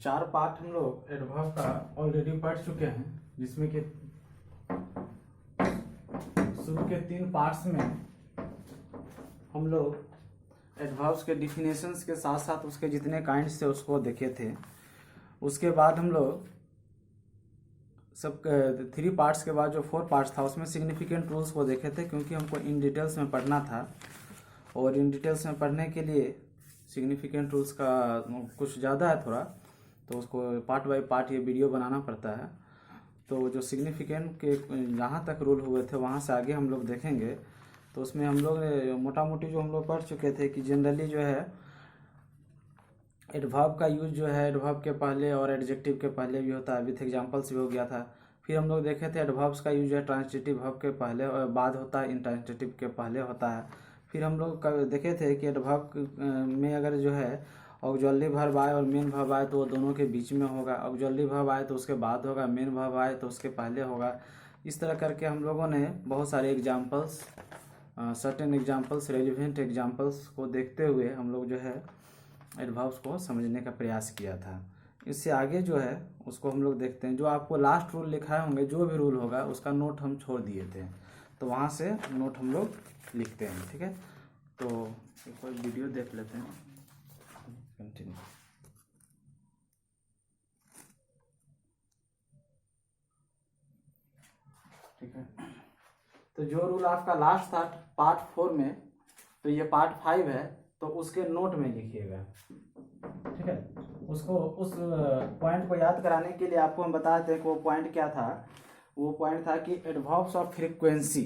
4 part हम लोग adverb का ऑलरेडी पढ़ चुके हैं, जिसमें कि शुरू के 3 पार्ट्स में हम लोग एडवर्ब्स के डिफिनेशंस के साथ साथ उसके जितने काइंड्स थे उसको देखे थे। उसके बाद हम लोग सब 3 पार्ट्स के बाद जो 4 पार्ट्स था उसमें सिग्निफिकेंट रूल्स को देखे थे, क्योंकि हमको इन डिटेल्स में पढ़ना था और इन डिटेल्स में पढ़ने के लिए सिग्निफिकेंट रूल्स का कुछ ज़्यादा है थोड़ा, तो उसको पार्ट बाय पार्ट ये वीडियो बनाना पड़ता है। तो जो सिग्निफिकेंट के जहाँ तक रूल हुए थे वहाँ से आगे हम लोग देखेंगे। तो उसमें हम लोग मोटा मोटी जो हम लोग पढ़ चुके थे कि जनरली जो है एडवर्ब का यूज जो है एडवर्ब के पहले और एडजेक्टिव के पहले भी होता है, विथ एग्जांपल्स भी हो गया था। फिर हम लोग देखे थे एडवर्ब्स का यूज है ट्रांजिटिव वर्ब के पहले और बाद होता है, इंट्रांजिटिव के पहले होता है। फिर हम लोग देखे थे कि एडवर्ब में अगर जो है ऑक्सिलरी वर्ब आए और मेन वर्ब आए तो वो दोनों के बीच में होगा, ऑक्सिलरी वर्ब आए तो उसके बाद होगा, मेन वर्ब आए तो उसके पहले होगा। इस तरह करके हम लोगों ने बहुत सारे examples, certain examples, relevant examples को देखते हुए हम लोग जो है एडवर्ब्स को समझने का प्रयास किया था। इससे आगे जो है उसको हम लोग देखते हैं। जो आपको लास्ट रूल लिखाए होंगे, जो भी रूल होगा उसका नोट हम छोड़ दिए थे, तो वहाँ से नोट हम लोग लिखते हैं। ठीक है, तो एक और वीडियो देख लेते हैं, कंटिन्यू। ठीक है, तो जो रूल आपका लास्ट था पार्ट 4 में, तो ये पार्ट 5 है, तो उसके नोट में लिखिएगा। ठीक है, उसको उस पॉइंट को याद कराने के लिए आपको हम बताते हैं कि वो पॉइंट क्या था। वो पॉइंट था कि adverbs of frequency,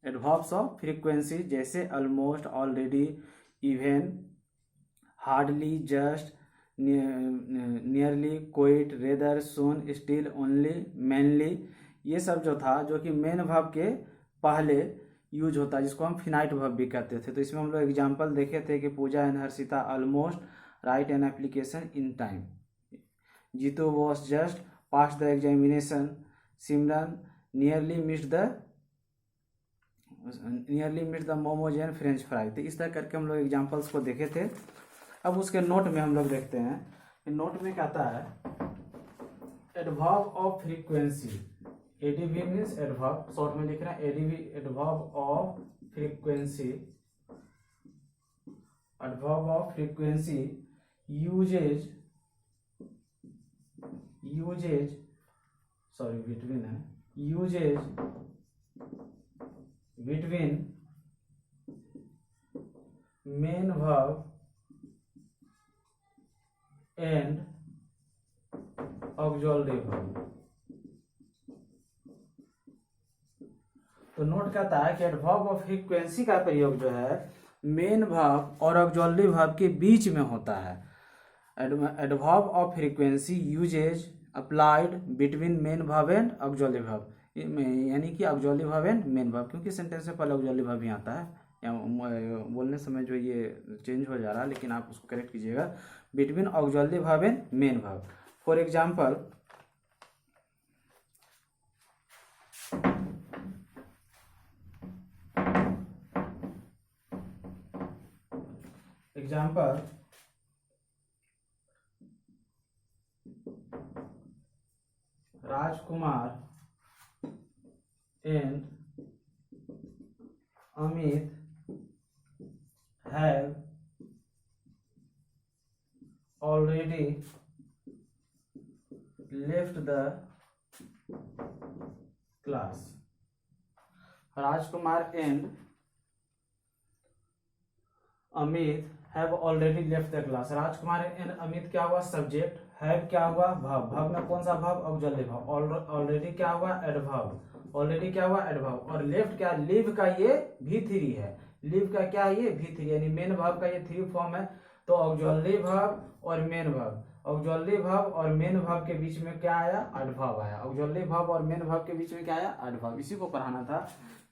adverbs of frequency जैसे almost, already, even, hardly, just, nearly, quite, rather, soon, still, only, mainly, ये सब जो था जो कि मेन वर्ब के पहले यूज होता है, जिसको हम फिनाइट वर्ब भी कहते थे। तो इसमें हम लोग एग्जांपल देखे थे कि Pooja and Harshita almost write an application in time, Jitu was just pass the examination, Simran nearly miss the momos and French fry. तो इस तरह करके हम लोग एग्जांपल्स को देखे थे। अब उसके नोट में हम लोग देखते हैं कि नोट में क्या आता है, adverb of frequency, ADV means adverb, short में लिख रहे हैं ADV, adverb of frequency, adverb of frequency uses sorry between है, uses between main verb and auxiliary verb. तो नोट करता है कि एडवर्ब ऑफ फ्रीक्वेंसी का प्रयोग जो है मेन वर्ब और ऑक्सिलरी वर्ब के बीच में होता है। Adverb of frequency uses applied between main verb and auxiliary verb, यानी कि auxiliary verb and main verb, क्योंकि सेंटेंस में पहले ऑक्सिलरी वर्ब ही आता है, या बोलने समय जो ये चेंज हो जा रहा है, लेकिन आप उसको करेक्ट कीजिएगा, between auxiliary verb and main verb. For example, Rajkumar and Amit have already left the class। Rajkumar and Amit have already left the class. Rajkumar and Amit क्या हुआ, सब्जेक्ट, हैव क्या हुआ, वर्ब, वर्ब में कौन सा वर्ब, ऑक्सिलरी वर्ब, ऑलरेडी क्या हुआ, adverb, already क्या हुआ, एडवर्ब, और लेफ्ट क्या, लीव का ये V3 है, लीव का क्या है ये V3, यानी मेन वर्ब का ये 3 फॉर्म है। तो ऑक्सिलरी वर्ब और मेन वर्ब, ऑक्सिलरी वर्ब और मेन वर्ब के बीच में क्या आया, एडवर्ब आया, ऑक्सिलरी वर्ब और मेन वर्ब के बीच में क्या आया, एडवर्ब। इसी को पढ़ाना था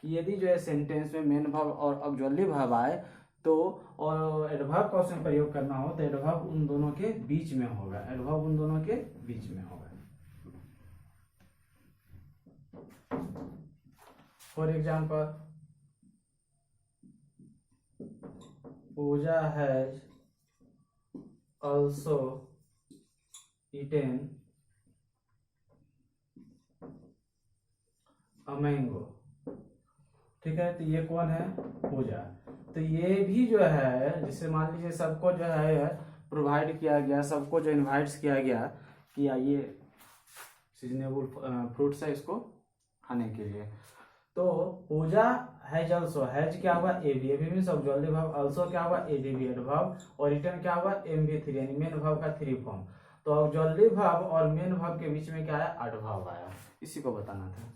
कि यदि जो है सेंटेंस में मेन वर्ब और ऑक्सिलरी वर्ब आए तो और एडवर्ब का उसमें प्रयोग करना हो तो एडवर्ब उन दोनों के बीच में होगा, एडवर्ब उन दोनों के बीच में होगा। For example, Puja has also eaten a mango। ठीक है, तो ये कौन है? पूजा। तो ये भी जो है, जिसे मान लीजिए सबको जो है प्रोवाइड किया गया, सबको जो इनवाइट्स किया गया कि आइए सीजनेबल फ्रूट्स है इसको खाने के लिए। तो पूजा हैज ऑल्सो, हैज क्या हुआ? AB means objective verb, also क्या हुआ? एडीबी एडवर्ब, और रिटर्न क्या हुआ? एमवी3 यानी मेन वर्ब का 3 फॉर्म। तो ऑब्जेक्टिव वर्ब और मेन वर्ब के बीच में क्या आया? एडवर्ब आया। इसी को बताना था।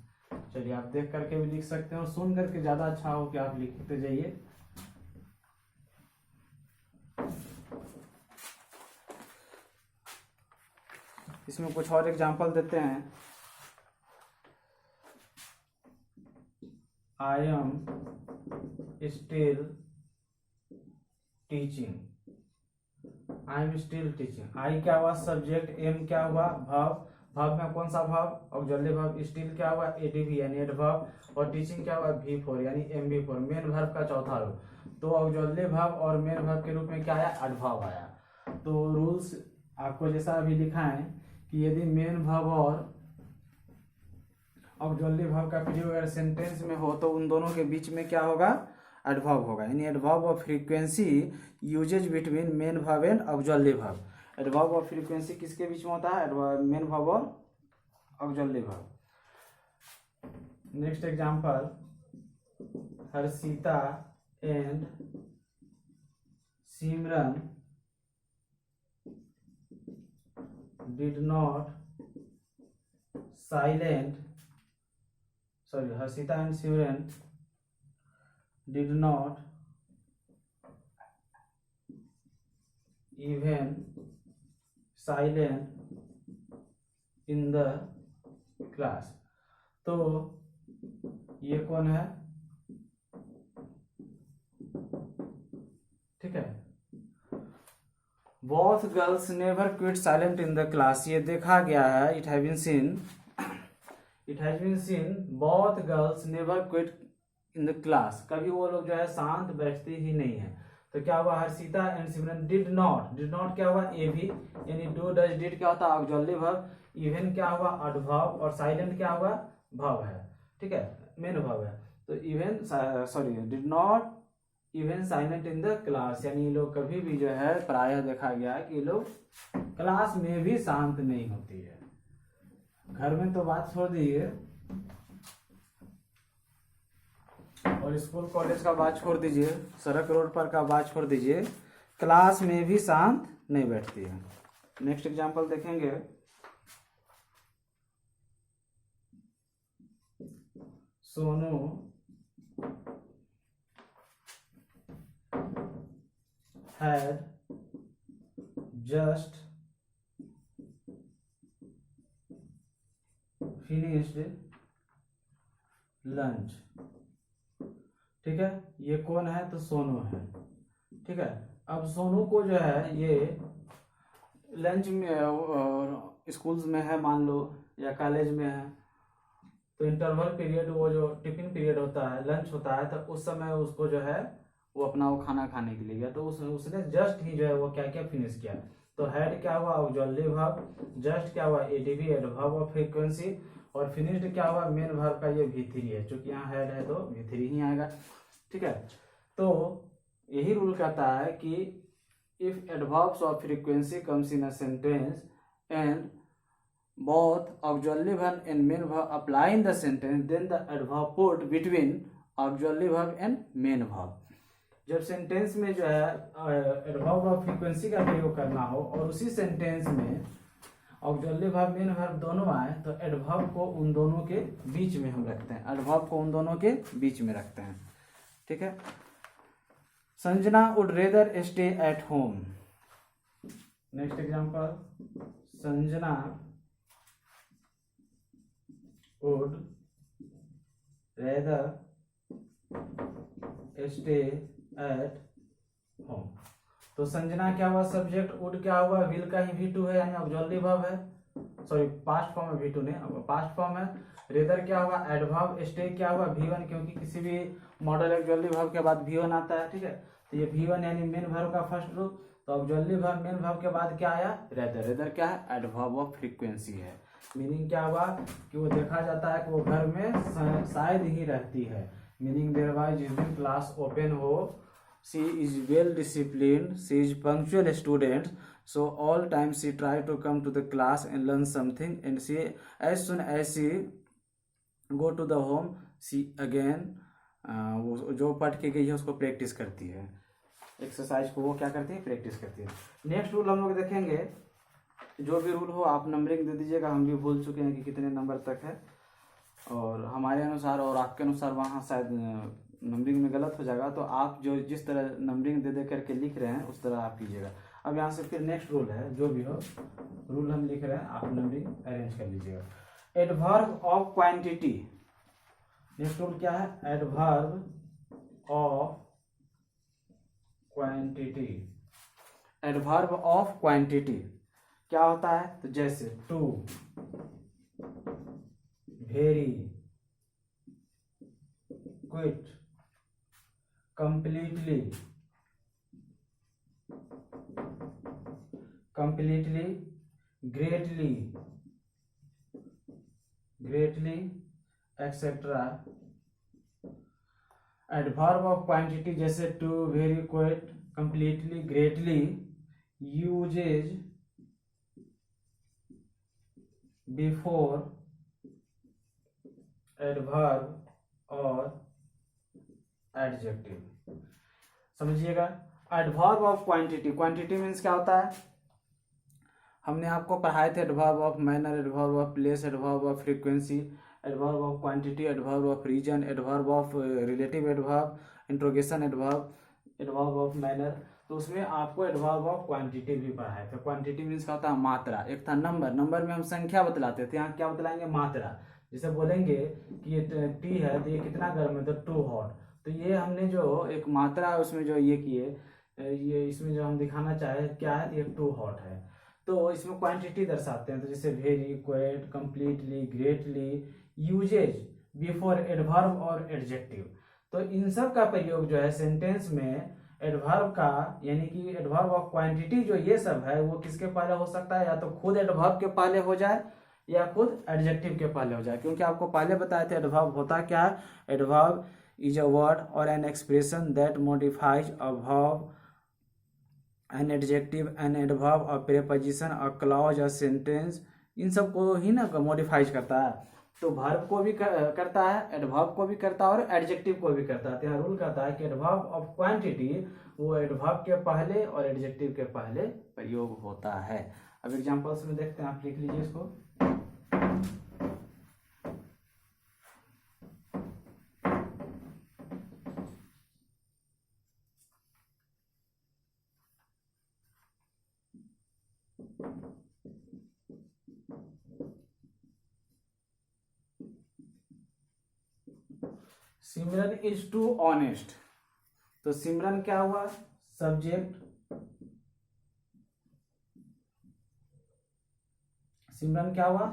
चलिए आप देख करके भी लिख सकते हैं और सुन करके ज्यादा अच्छा हो कि आप लिखते जाइए। इसमें कुछ और एग्जांपल देते हैं। I am still teaching, I am still teaching. I क्या हुआ? सब्जेक्ट, एम क्या हुआ? वर्ब, वर्ब में कौन सा वर्ब? Auxiliary verb. स्टिल क्या हुआ? एडीवी यानी एडवर्ब, और टीचिंग क्या हुआ? V4 यानी MV4 मेन वर्ब का चौथा रूप। तो ऑक्सिलरी वर्ब और मेन वर्ब के रूप में क्या आया? एडवर्ब आया। तो रूल्स आपको जैसा अभी लिखा है कि यदि मेन वर्ब और ऑक्सिलरी वर्ब का प्रयोग अगर सेंटेंस में हो तो उन दोनों के बीच में क्या होगा? एडवर्ब होगा। यानी adverb of frequency uses between main verb and auxiliary verb. Adverb of frequency किसके बीच में होता है? मेन वर्ब और auxiliary verb. Next example, Harshita and Simran did not Harshita and Simran did not even silent in the class। तो ये कौन है? ठीक है, both girls never quit silent in the class। ये देखा गया है, it has been seen both girls never quit in the class. कभी वो लोग जो है शांत बैठते ही नहीं है। तो क्या हुआ? Harshita and Simran did not क्या हुआ? एवी यानी डू डज डिड क्या होता है? Auxiliary verb. इवन क्या हुआ? एडवर्ब, और साइलेंट क्या हुआ? वर्ब है। ठीक है, मेन वर्ब है। तो even did not even silent in the class, यानी ये लोग कभी भी जो है प्रायः देखा गया है कि ये लोग क्लास में भी शांत नहीं होती है। घर में तो बात छोड़ दीजिए और स्कूल कॉलेज का बात छोड़ दीजिए, सड़क रोड पर का बात छोड़ दीजिए, क्लास में भी शांत नहीं बैठती है। नेक्स्ट एग्जांपल देखेंगे, Sonu had just finished lunch। ठीक है, ये कौन है? तो सोनू है। ठीक है, अब सोनू को जो है ये लंच में स्कूल्स में है मान लो, या कॉलेज में है, तो इंटरवल पीरियड, वो जो टिफिन पीरियड होता है, लंच होता है, तो उस समय उसको जो है वो अपना वो खाना खाने के लिए गया। तो उसने जस्ट ही जो है वो क्या क्या फिनिश किया। तो हेड क्या हुआ? ऑक्सिलरी वर्ब, जस्ट क्या हुआ? एडीवी एडवर्ब ऑफ फ्रीक्वेंसी, और फिनिश्ड क्या हुआ? मेन वर्ब का ये V3 है, क्योंकि यहाँ हेड है तो V3 ही आएगा। ठीक है, तो यही रूल कहता है कि if adverbs of frequency comes in a sentence and both auxiliary verb and main verb apply in the sentence, then the adverb put between auxiliary verb and main verb। जब sentence में जो है adverb of frequency का प्रयोग करना हो और उसी सेंटेंस में ऑक्सिलरी वर्ब मेन वर्ब दोनों आए, तो एडवर्ब को उन दोनों के बीच में हम रखते हैं, एडवर्ब को उन दोनों के बीच में रखते हैं। ठीक है, Sanjana would rather stay at home. Next example, Sanjana would rather stay at home। तो संजना क्या हुआ? सब्जेक्ट, वुड क्या हुआ? विल का ही V2 है, यानी ऑक्सिलरी वर्ब है, सॉरी पास्ट फॉर्म है, V2 नहीं, पास्ट फॉर्म है। रेदर क्या हुआ? एडवर्ब। स्टे क्या हुआ? V1, क्योंकि किसी भी मॉडल ऑक्सिलरी वर्ब के बाद V1 आता है। ठीक है, तो ये V1 यानी मेन वर्ब का फर्स्ट रूप। तो ऑक्सिलरी वर्ब मेन वर्ब के बाद क्या आया, रेदर। रेदर क्या है, एडवर्ब ऑफ फ्रीक्वेंसी है। मीनिंग क्या हुआ कि वो देखा जाता है कि वो घर में शायद ही रहती है। मीनिंग देयर बाय जिस दिन क्लास ओपन हो, she is well disciplined, she is punctual student, so all time she try to come to the class and learn something, and she as soon as she go to the home she again वो जो पढ़ के गई है उसको practice करती है, exercise को वो क्या करती है, प्रैक्टिस करती है। नेक्स्ट रूल हम लोग देखेंगे, जो भी रूल हो आप नंबरिंग दे दीजिएगा, हम भी भूल चुके हैं कि कितने नंबर तक है, और हमारे अनुसार और आपके अनुसार वहाँ शायद नंबरिंग में गलत हो जाएगा, तो आप जो जिस तरह नंबरिंग दे दे करके लिख रहे हैं उस तरह आप कीजिएगा। अब यहाँ से फिर नेक्स्ट रूल है, जो भी हो रूल हम लिख रहे हैं, आप नंबरिंग अरेंज कर लीजिएगा। Adverb of quantity, next rule क्या है, adverb of quantity. Adverb of quantity क्या होता है, तो जैसे too, very, quite, completely, completely, greatly, greatly, etc. Adverb of quantity जैसे too, very, quite, completely, greatly uses before adverb और एडजेक्टिव। समझिएगा, adverb of quantity, quantity means क्या होता है, हमने आपको पढ़ाए थे adverb of manner, adverb of place, adverb of frequency, adverb of quantity, adverb of reason, adverb of relative adverb, interrogation adverb, adverb of manner. तो उसमें आपको एडवर्ब ऑफ क्वांटिटी भी पढ़ाए थे। क्वांटिटी मीन्स क्या होता है, मात्रा। एक था नंबर, नंबर में हम संख्या बतलाते थे, यहाँ क्या बतलाएंगे, मात्रा। जैसे बोलेंगे कि ये टी है तो ये कितना गर्म है, तो टू हॉट। तो ये हमने जो एक मात्रा उसमें जो ये किए, ये इसमें जो हम दिखाना चाहे क्या है, ये टू हॉट है, तो इसमें क्वांटिटी दर्शाते हैं। तो जैसे very, quite, completely, greatly uses before adverb और एडजेक्टिव। तो इन सब का प्रयोग जो है सेंटेंस में एडवर्ब का, यानी कि एडवर्ब ऑफ क्वांटिटी जो ये सब है वो किसके पहले हो सकता है, या तो खुद एडवर्ब के पहले हो जाए या खुद एडजेक्टिव के पहले हो जाए। क्योंकि आपको पहले बताए थे एडवर्ब होता क्या है, एडवर्ब इज अ वर्ड और an expression that modifies a verb, an adjective, an adverb, a preposition, a clause, a sentence, इन सब को ही ना मॉडिफाइज करता है। तो वर्ब को भी करता है, एडवर्ब को भी करता है और एडजेक्टिव को भी करता है। तो यहाँ रूल कहता है कि एडवर्ब ऑफ क्वांटिटी वो एडवर्ब के पहले और एडजेक्टिव के पहले प्रयोग होता है। अब एग्जांपल्स में देखते हैं, आप लिख लीजिए इसको। Simran is too honest. तो सिमरन क्या हुआ, सब्जेक्ट, सिमरन क्या हुआ,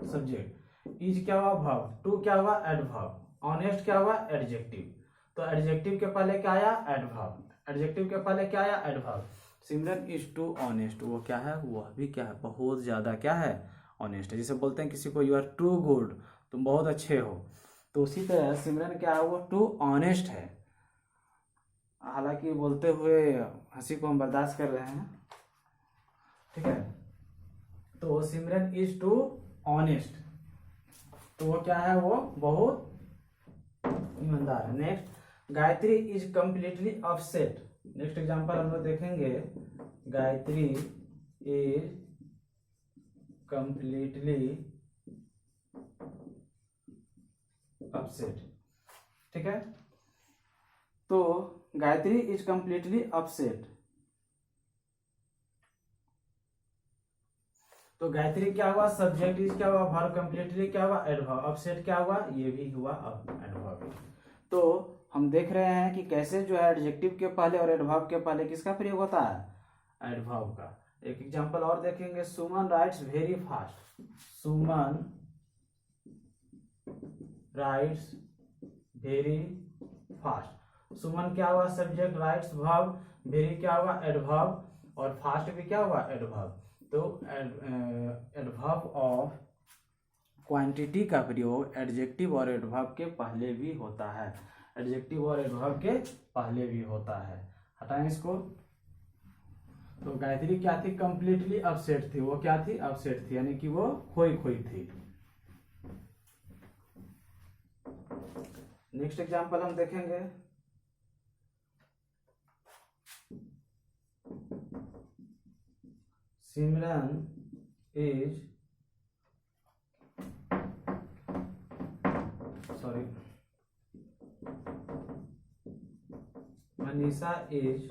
सब्जेक्ट, इज क्या हुआ, वर्ब, टू क्या हुआ, एडवर्ब, ऑनेस्ट क्या हुआ, एडजेक्टिव। तो एडजेक्टिव के पहले क्या आया, एडवर्ब, एडजेक्टिव के पहले क्या आया, adverb. Simran is too honest, वो क्या है, वह भी क्या है, बहुत ज्यादा क्या है, ऑनेस्ट है। जैसे बोलते हैं किसी को यू आर टू गुड, तुम बहुत अच्छे हो, तो उसी तरह सिमरन क्या है, वो टू ऑनेस्ट है। हालांकि बोलते हुए हंसी को हम बर्दाश्त कर रहे हैं, ठीक है। तो सिमरन इज टू ऑनेस्ट, तो वो क्या है, वो बहुत ईमानदार है। Next, Gayatri is completely upset. Next example हम लोग देखेंगे, गायत्री इज कंप्लीटली अपसेट, ठीक है। तो गायत्री इज कंप्लीटली अपसेट, तो गायत्री क्या हुआ, सब्जेक्ट इज क्या हुआ, वर्ब, कंप्लीटली क्या हुआ, एडवर्ब, अपसेट क्या हुआ, ये भी हुआ अब एडवर्ब। तो हम देख रहे हैं कि कैसे जो है एडजेक्टिव के पहले और एडवर्ब के पहले किसका प्रयोग होता है, एडवर्ब का। एक एग्जांपल और देखेंगे, सुमन राइट्स वेरी फास्ट। सुमन राइट्स वेरी फास्ट, सुमन क्या हुआ सब्जेक्ट, राइट्स वर्ब, वेरी क्या हुआ एडवर्ब, और फास्ट भी क्या हुआ एडवर्ब। तो एडवर्ब ऑफ क्वांटिटी का प्रयोग एडजेक्टिव और एडवर्ब के पहले भी होता है, एडजेक्टिव और एडवर्ब के पहले भी होता है। हटाएं इसको। तो गायत्री क्या थी, कंप्लीटली अपसेट थी, वो क्या थी, अपसेट थी, यानी कि वो खोई खोई थी। नेक्स्ट एग्जांपल हम देखेंगे। Simran is Manisha is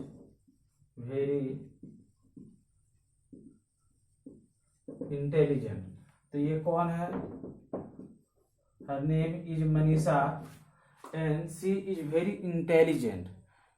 very intelligent. तो ये कौन है, her name is Manisha and she is very intelligent.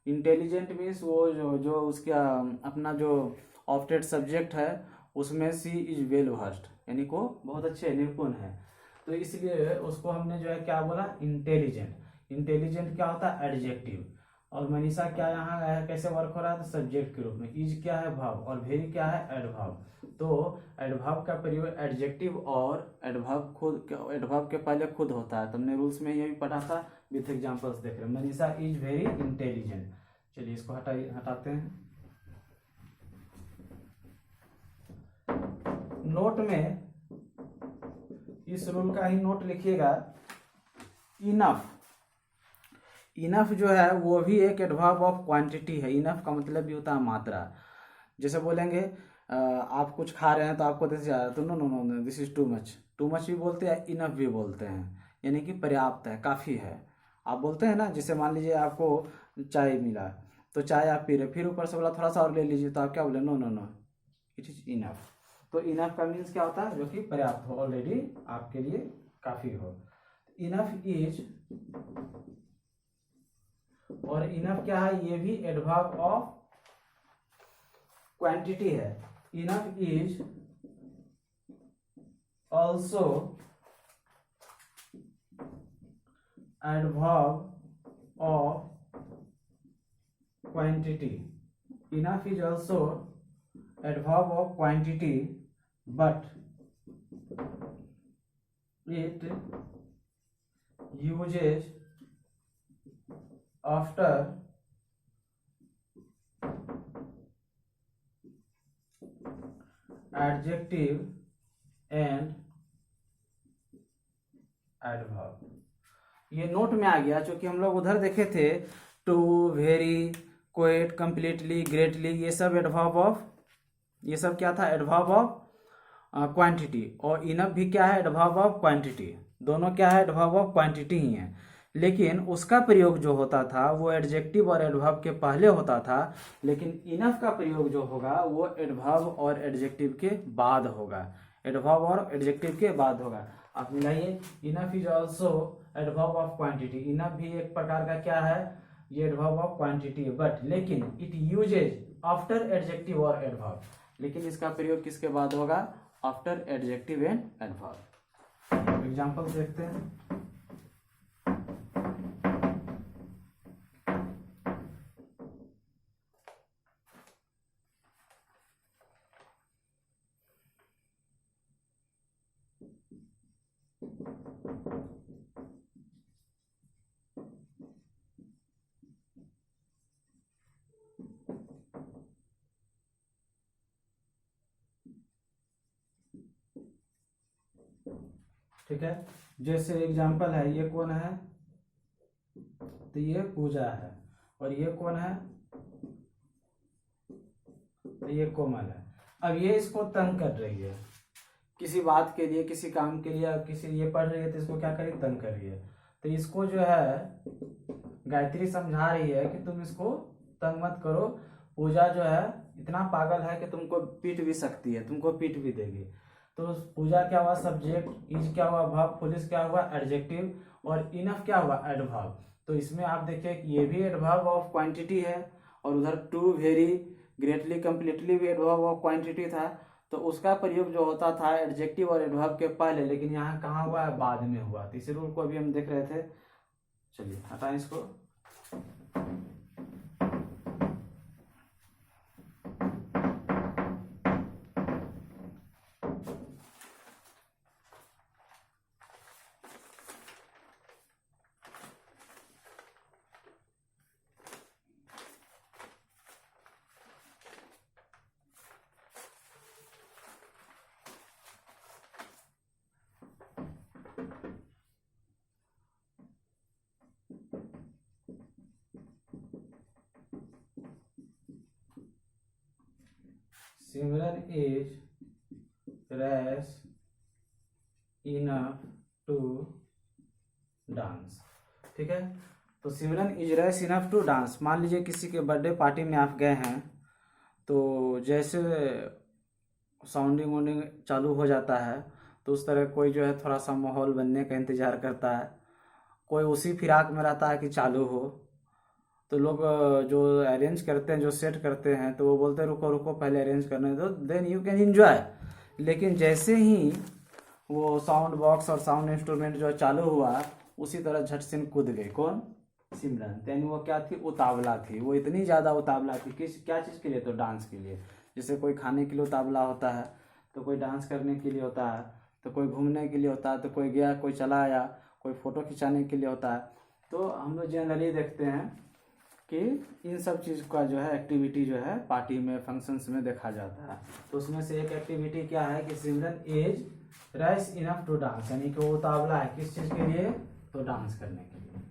Intelligent means वो जो उसका अपना जो ऑप्टेड सब्जेक्ट है उसमें सी इज वेल वर्स्ड, यानी को बहुत अच्छे निपुण है। तो इसलिए उसको हमने जो है क्या बोला, इंटेलिजेंट। इंटेलिजेंट क्या होता है, एडजेक्टिव। और मनीषा क्या यहाँ है, कैसे वर्क हो रहा है, तो सब्जेक्ट के रूप में। इज क्या है, वर्ब, और वेरी क्या है, एडवर्ब। तो एडवर्ब का प्रयोग एडजेक्टिव और एडवर्ब खुद, एडवर्ब के पहले खुद होता है। तुमने रूल्स में ये भी पढ़ा था, विथ एग्जांपल्स देख रहे हैं। Manisha is very intelligent. चलिए इसको हटाते हैं। नोट में इस रूल का ही नोट लिखिएगा, इनफ। इनफ जो है वो भी एक एडवर्ब ऑफ क्वांटिटी है। इनफ का मतलब भी होता है मात्रा। जैसे बोलेंगे आप कुछ खा रहे हैं तो आपको दिस जा रहा है, तो no no no no this is too much. Too much भी बोलते हैं, इनफ भी बोलते हैं, यानी कि पर्याप्त है, काफ़ी है। आप बोलते हैं ना, जैसे मान लीजिए आपको चाय मिला तो चाय आप पी रहे, फिर ऊपर से बोला थोड़ा सा और ले लीजिए, तो आप क्या बोले, no no no it is enough. तो इनफ का मीन्स क्या होता है, जो कि पर्याप्त हो, ऑलरेडी आपके लिए काफ़ी हो। इनफ इज, और इनफ क्या है, ये भी एडवर्ब ऑफ क्वांटिटी है। Enough is also adverb of quantity. Enough is also adverb of quantity, but it uses after adjective and adverb। ये नोट में आ गया, क्योंकि हम लोग उधर देखे थे too, very, quite, completely, greatly, ये सब एडवर्ब ऑफ, ये सब क्या था, एडवर्ब ऑफ क्वांटिटी। और इनफ भी क्या है, एडवर्ब ऑफ क्वांटिटी। दोनों क्या है, एडवर्ब ऑफ क्वांटिटी ही है। लेकिन उसका प्रयोग जो होता था वो एडजेक्टिव और एडवर्ब के पहले होता था, लेकिन इनफ का प्रयोग जो होगा वो एडवर्ब और एडजेक्टिव के बाद होगा, एडवर्ब और एडजेक्टिव के बाद होगा। आप मिलाइए, enough is also adverb of quantity. Enough भी एक प्रकार का क्या है, ये एडवर्ब ऑफ क्वांटिटी है, बट लेकिन इट यूजेज आफ्टर एडजेक्टिव और एडवर्ब। लेकिन इसका प्रयोग किसके बाद होगा, after adjective and adverb. Example देखते हैं। ठीक है, जैसे एग्जांपल है, ये कौन है, तो ये पूजा है, और ये कौन है, तो ये कोमल है। अब ये इसको तंग कर रही है किसी बात के लिए, किसी काम के लिए, किसी ये पढ़ रही है तो इसको क्या करी, तंग कर रही है। तो इसको जो है गायत्री समझा रही है कि तुम इसको तंग मत करो, पूजा जो है इतना पागल है कि तुमको पीट भी सकती है, तुमको पीट भी देगी। तो पूजा क्या हुआ, सब्जेक्ट, इज क्या हुआ, वर्ब, पुलिस क्या हुआ, एडजेक्टिव, और इनफ क्या हुआ, एडवर्ब। तो इसमें आप देखिए कि ये भी एडवर्ब ऑफ क्वांटिटी है, और उधर टू, वेरी, ग्रेटली, कंप्लीटली भी एडवर्ब ऑफ क्वांटिटी था। तो उसका प्रयोग जो होता था एडजेक्टिव और एडवर्ब के पहले, लेकिन यहाँ कहाँ हुआ है, बाद में हुआ। तो इसी रूल को अभी हम देख रहे थे। चलिए हटाएं इसको। Simran is rash enough to dance. ठीक है, तो Simran is rash enough to dance. मान लीजिए किसी के बर्थडे पार्टी में आप गए हैं, तो जैसे साउंडिंग वाउंडिंग चालू हो जाता है तो उस तरह कोई जो है थोड़ा सा माहौल बनने का इंतजार करता है, कोई उसी फिराक में रहता है कि चालू हो। तो लोग जो अरेंज करते हैं, जो सेट करते हैं, तो वो बोलते हैं रुको रुको पहले अरेंज करने दो, देन यू कैन एंजॉय। लेकिन जैसे ही वो साउंड बॉक्स और साउंड इंस्ट्रूमेंट जो चालू हुआ, उसी तरह झट से कूद गई। कौन? सिमरन। यानी वो क्या थी? उतावला थी। वो इतनी ज़्यादा उतावला थी किस क्या चीज़ के लिए? तो डांस के लिए। जैसे कोई खाने के लिए उतावला होता है, तो कोई डांस करने के लिए होता है, तो कोई घूमने के लिए होता है, तो कोई गया कोई चला आया, कोई फ़ोटो खिंचाने के लिए होता है। तो हम लोग जनरली देखते हैं कि इन सब चीज़ का जो है एक्टिविटी जो है पार्टी में, फंक्शंस में देखा जाता है। तो उसमें से एक एक्टिविटी क्या है कि Simran is rash enough to dance, यानी कि वो उतावला है किस चीज़ के लिए? तो डांस करने के लिए।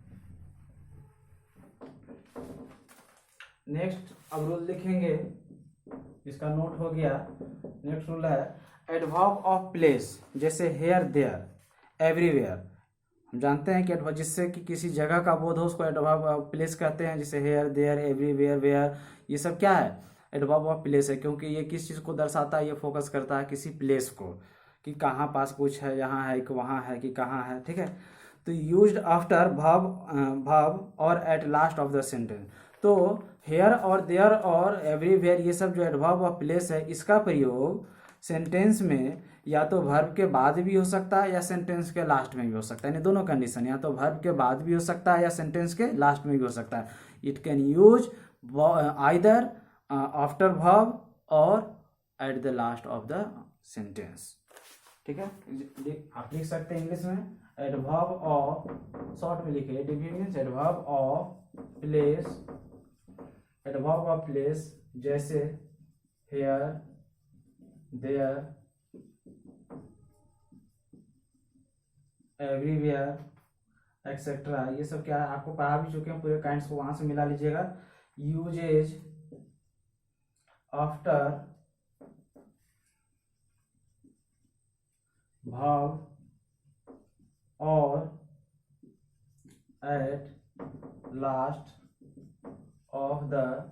नेक्स्ट अब रूल लिखेंगे, इसका नोट हो गया। नेक्स्ट रूल है एडवर्ब ऑफ प्लेस, जैसे हेयर, देयर, एवरीवेयर। हम जानते हैं कि एडवर्ब जिससे कि किसी जगह का बोध हो उसको एडवर्ब ऑफ प्लेस कहते हैं। जैसे हेयर, देयर, एवरीवेयर, वेयर, ये सब क्या है? एडवर्ब ऑफ प्लेस है, क्योंकि ये किस चीज़ को दर्शाता है? ये फोकस करता है किसी प्लेस को, कि कहाँ पास कुछ है, यहाँ है कि वहाँ है कि कहाँ है। ठीक है, तो यूज्ड आफ्टर वर्ब और at last of the sentence. तो हेयर और देयर और एवरीवेयर, ये सब जो एडवर्ब ऑफ प्लेस है, इसका प्रयोग सेंटेंस में या तो वर्ब के बाद भी हो सकता है या सेंटेंस के लास्ट में भी हो सकता है। यानी दोनों कंडीशन, या तो वर्ब के बाद भी हो सकता है या सेंटेंस के लास्ट में भी हो सकता है। It can use either after verb और at the last of the sentence. ठीक है, आप लिख सकते हैं इंग्लिश में एडवर्ब ऑफ, शॉर्ट में लिखिए, ADV means adverb of place. Adverb of place जैसे हेयर, देयर, एवरीवेयर एक्सेट्रा, ये सब क्या है आपको पढ़ा भी चुके हैं, पूरे काइंड्स को वहां से मिला लीजिएगा। यूजेज आफ्टर वर्ब और at last of the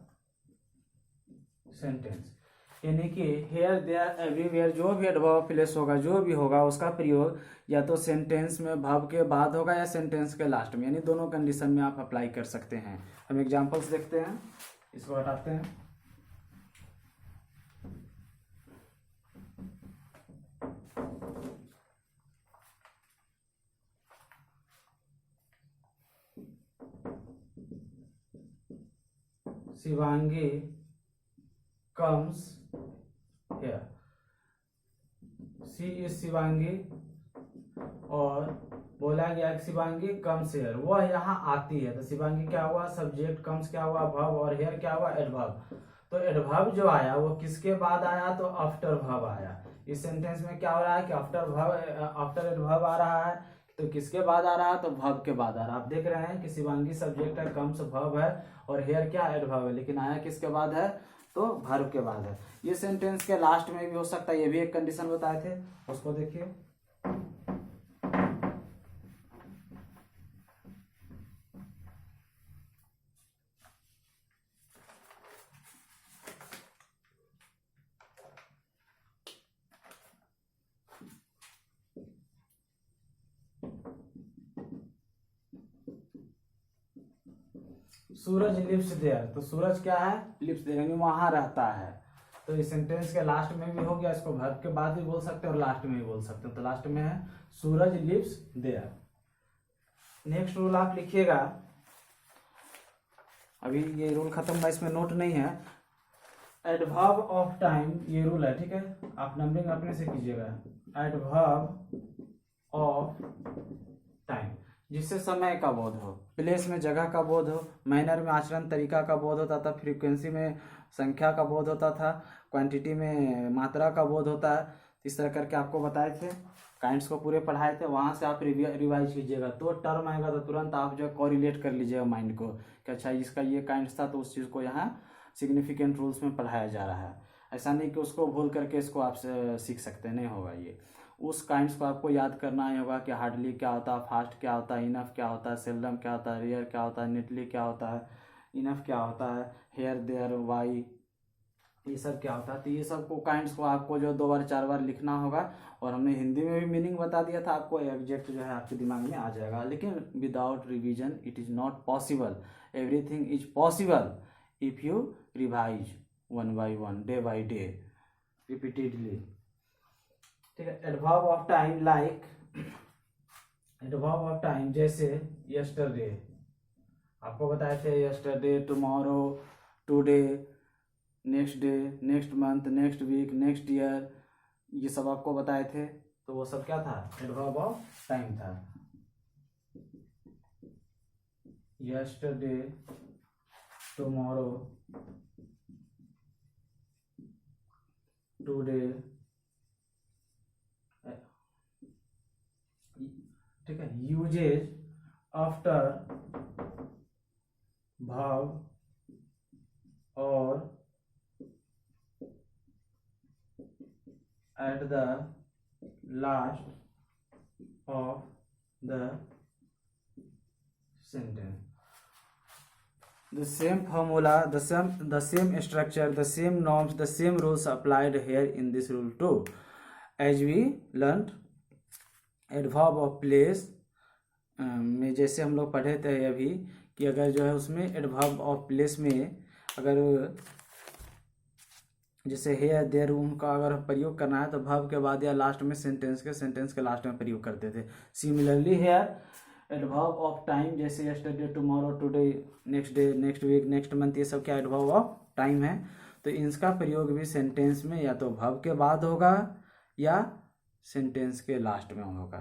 sentence. यानी कि हेयर, देयर, एवरीवेयर, जो भी एडवर्ब प्लेस होगा, जो भी होगा, उसका प्रयोग या तो सेंटेंस में वर्ब के बाद होगा या सेंटेंस के लास्ट में। यानी दोनों कंडीशन में आप अप्लाई कर सकते हैं। हम एग्जांपल्स देखते हैं, इसको हटाते हैं। Shivangi comes here. She is Shivangi और बोला गया कि शिवांगी कम्स हेयर, वह यहाँ आती है। तो शिवांगी क्या हुआ? सब्जेक्ट, कम्स क्या हुआ? वर्ब, और हेयर क्या हुआ? एडवर्ब। तो एडवर्ब जो आया वो किसके बाद आया? तो आफ्टर वर्ब आया। इस सेंटेंस में क्या हो रहा है कि आफ्टर एडवर्ब आ रहा है। तो किसके बाद आ रहा है? तो वर्ब के बाद आ रहा है। आप देख रहे हैं कि शिवांगी सब्जेक्ट है, कम्स वर्ब है, और हेयर क्या? एडवर्ब है, लेकिन आया किसके बाद है? तो वर्ब के बाद है। ये सेंटेंस के लास्ट में भी हो सकता है, ये भी एक कंडीशन बताए थे, उसको देखिए। सूरज लिव्स देयर, तो सूरज क्या है? लिव्स देयर, यानी वहां रहता है। तो इस सेंटेंस के लास्ट में भी हो गया, इसको वर्ब के बाद भी बोल सकते हैं और लास्ट में भी बोल सकते हैं। तो लास्ट में है सूरज लिव्स देयर। नेक्स्ट रूल आप लिखिएगा, अभी ये रूल खत्म हुआ, इसमें नोट नहीं है। एडवर्ब ऑफ टाइम ये रूल है, ठीक है, आप नंबरिंग अपने से कीजिएगा। एडवर्ब ऑफ टाइम, जिससे समय का बोध हो, प्लेस में जगह का बोध हो, मैनर में आचरण तरीका का बोध होता था, फ्रीक्वेंसी में संख्या का बोध होता था, क्वांटिटी में मात्रा का बोध होता है। इस तरह करके आपको बताए थे, काइंड्स को पूरे पढ़ाए थे, वहाँ से आप रिवाइज कीजिएगा। तो टर्म आएगा तो तुरंत आप जो है कोरिलेट कर लीजिएगा माइंड को कि अच्छा इसका ये काइंड्स था, तो उस चीज़ को यहाँ सिग्निफिकेंट रूल्स में पढ़ाया जा रहा है। ऐसा नहीं कि उसको भूल करके इसको आप सीख सकते, नहीं होगा ये। उस काइंड्स को आपको याद करना ही होगा कि हार्डली क्या होता है, फास्ट क्या होता है, इनफ क्या होता है, सेल्डम क्या होता है, रेयर क्या होता है, नेटली क्या होता है, इनफ क्या होता है, हेयर देयर वाई, ये सब क्या होता है। तो ये सब को काइंड्स को आपको जो 2 बार 4 बार लिखना होगा। और हमने हिंदी में भी मीनिंग बता दिया था आपको, एग्जैक्ट जो है आपके दिमाग में आ जाएगा। लेकिन without revision it is not possible. Everything is possible if you revise 1 by 1 day by day repeatedly, ठीक है। Adverb of time like, adverb of time जैसे यस्टरडे, आपको बताए थे yesterday, tomorrow, today, next day, next month, next week, next year, ये सब आपको बताए थे। तो वो सब क्या था, एडवर्ब ऑफ टाइम था। यस्टरडे, टुमारो, टुडे, ठीक है। यूजेज आफ्टर verb और at the last of the sentence. The same formula, the same structure, the same norms, the same rules applied here in this rule too. As we learned, adverb of place में जैसे हम लोग पढ़े थे अभी कि अगर जो है उसमें एडवर्ब ऑफ प्लेस में अगर जैसे हेयर देयर उनका अगर प्रयोग करना है तो वर्ब के बाद या लास्ट में सेंटेंस के लास्ट में प्रयोग करते थे। Similarly here adverb of time जैसे yesterday, tomorrow, today, next day, next week, next month, ये सब क्या एडवर्ब ऑफ टाइम है। तो इनका प्रयोग भी सेंटेंस में या तो वर्ब के बाद होगा या सेंटेंस के लास्ट में होगा।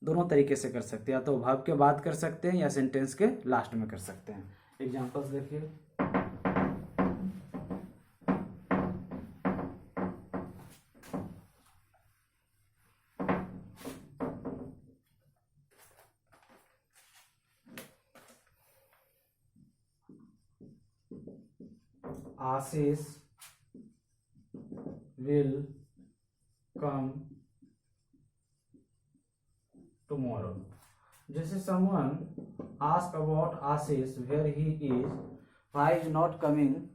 दोनों तरीके से कर सकते हैं, या तो वर्ब के बाद कर सकते हैं या सेंटेंस के लास्ट में कर सकते हैं। एग्जांपल्स देखिए, आशीष will come tomorrow. जैसे someone ask about Ashish where he is, why is not coming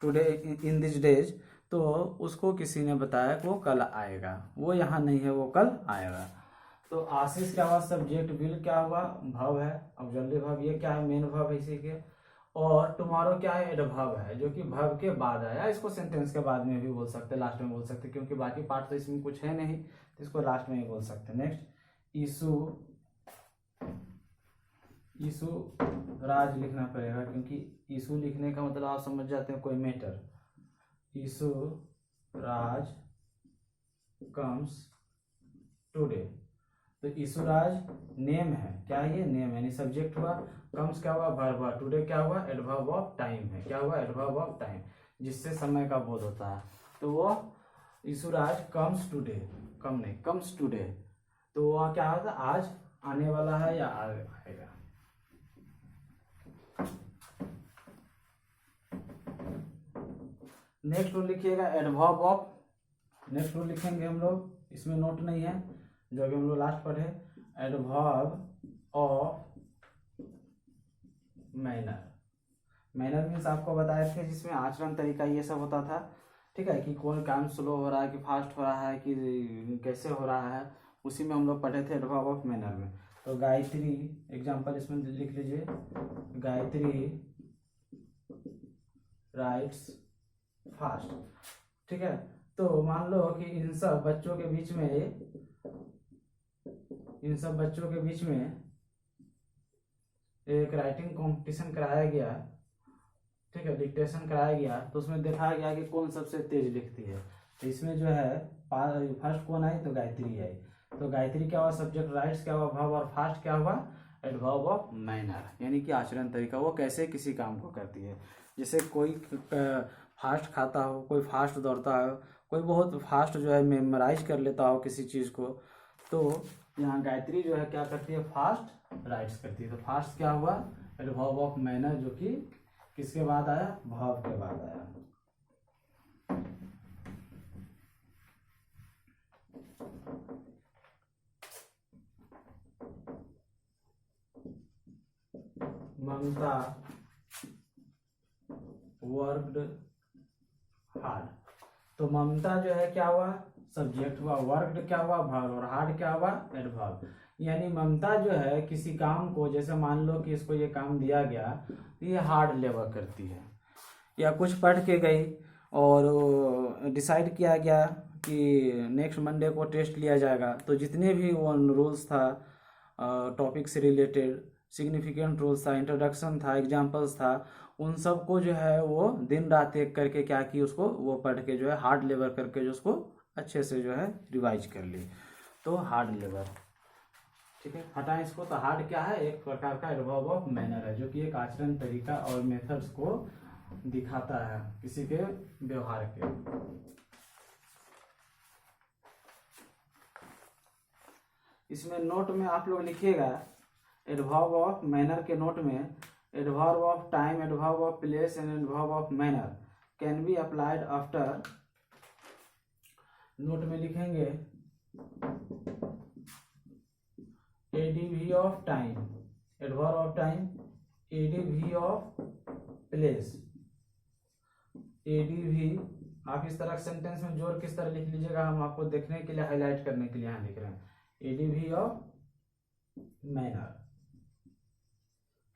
today in these days, तो उसको किसी ने बताया कि वो कल आएगा, वो यहाँ नहीं है, वो कल आएगा। तो आशीष क्या हुआ, सब्जेक्ट, विल क्या हुआ, वर्ब है, ऑक्सिलरी वर्ब, ये क्या है, मेन वर्ब है इसी के, और टुमारो क्या है, एडवर्ब है जो कि वर्ब के बाद आया। इसको सेंटेंस के बाद में भी बोल सकते हैं, लास्ट में बोल सकते हैं, क्योंकि बाकी पार्ट तो इसमें कुछ है नहीं, तो इसको लास्ट में ही बोल सकते हैं। नेक्स्ट, इशू राज लिखना पड़ेगा, क्योंकि इशू लिखने का मतलब आप समझ जाते हैं कोई मैटर। इशू राज कम्स टुडे, तो ईशुराज नेम है, क्या है ये, नेम यानी सब्जेक्ट हुआ, कम्स क्या हुआ, वर्ब हुआ, टुडे क्या हुआ, एडवर्ब ऑफ टाइम है, क्या हुआ, एडवर्ब ऑफ टाइम, जिससे समय का बोध होता है। तो वो ईशुराज कम्स टुडे, कम नहीं, कम्स टुडे, तो वह क्या होता है, आज आने वाला है या आएगा। नेक्स्ट रूल लिखिएगा, एडवर्ब ऑफ, नेक्स्ट रूल लिखेंगे हम लोग, इसमें नोट नहीं है, जो कि हम लोग लास्ट पढ़े, adverb of manner. Manner means आपको बताए थे जिसमें आचरण तरीका ये सब होता था, ठीक है, कि कौन काम स्लो हो रहा है कि फास्ट हो रहा है कि कैसे हो रहा है, उसी में हम लोग पढ़े थे एडवर्ब ऑफ मैनर में। तो गायत्री, एग्जाम्पल इसमें लिख लीजिए, गायत्री राइट्स फास्ट, ठीक है। तो मान लो कि इन सब बच्चों के बीच में एक राइटिंग कंपटीशन कराया गया, ठीक है, डिक्टेशन कराया गया तो उसमें देखा गया कि कौन सबसे तेज लिखती है। तो इसमें जो है फर्स्ट कौन आई, तो गायत्री आई। तो गायत्री क्या हुआ, सब्जेक्ट, राइट्स क्या हुआ, वर्ब, और फास्ट क्या हुआ, एडवर्ब ऑफ मैनर, यानी कि आचरण तरीका, वो कैसे किसी काम को करती है। जैसे कोई फास्ट खाता हो, कोई फास्ट दौड़ता हो, कोई बहुत फास्ट जो है मेमोराइज कर लेता हो किसी चीज़ को, तो यहाँ गायत्री जो है क्या करती है, फास्ट राइट्स करती है। तो फास्ट क्या हुआ, एडवर्ब ऑफ मैनर, जो कि किसके बाद आया, वर्ब के बाद आया। ममता वर्कड हार्ड। तो ममता जो है क्या हुआ, सब्जेक्ट हुआ, वर्कड क्या हुआ, वर्ब, और हार्ड क्या हुआ, एडवर्ब। यानी ममता जो है किसी काम को, जैसे मान लो कि इसको ये काम दिया गया तो ये हार्ड लेबर करती है, या कुछ पढ़ के गई और डिसाइड किया गया कि नेक्स्ट मंडे को टेस्ट लिया जाएगा, तो जितने भी वो रूल्स था टॉपिक से रिलेटेड, सिग्निफिकेंट रूल्स था, इंट्रोडक्शन था, एग्जाम्पल्स था, उन सब को जो है वो दिन रात एक करके क्या की, उसको वो पढ़ के जो है हार्ड लेबर करके जो उसको अच्छे से जो है रिवाइज कर ली। तो हार्ड लेबर, ठीक है, हटाएं इसको। तो हार्ड क्या है, एक प्रकार का एडवर्ब ऑफ मैनर है, जो कि एक आचरण तरीका और मेथड्स को दिखाता है किसी के व्यवहार के। इसमें नोट में आप लोग लिखिएगा, एडवर्ब ऑफ मैनर के नोट में, adverb of time, adverb of place and adverb of manner can be applied after, note में लिखेंगे ADV of time, adverb of time, ADV of place, ADV. आप इस तरह सेंटेंस में जोर किस तरह लिख लीजिएगा, हम आपको देखने के लिए, हाईलाइट करने के लिए यहाँ लिख रहे हैं, एडीवी ऑफ मैनर,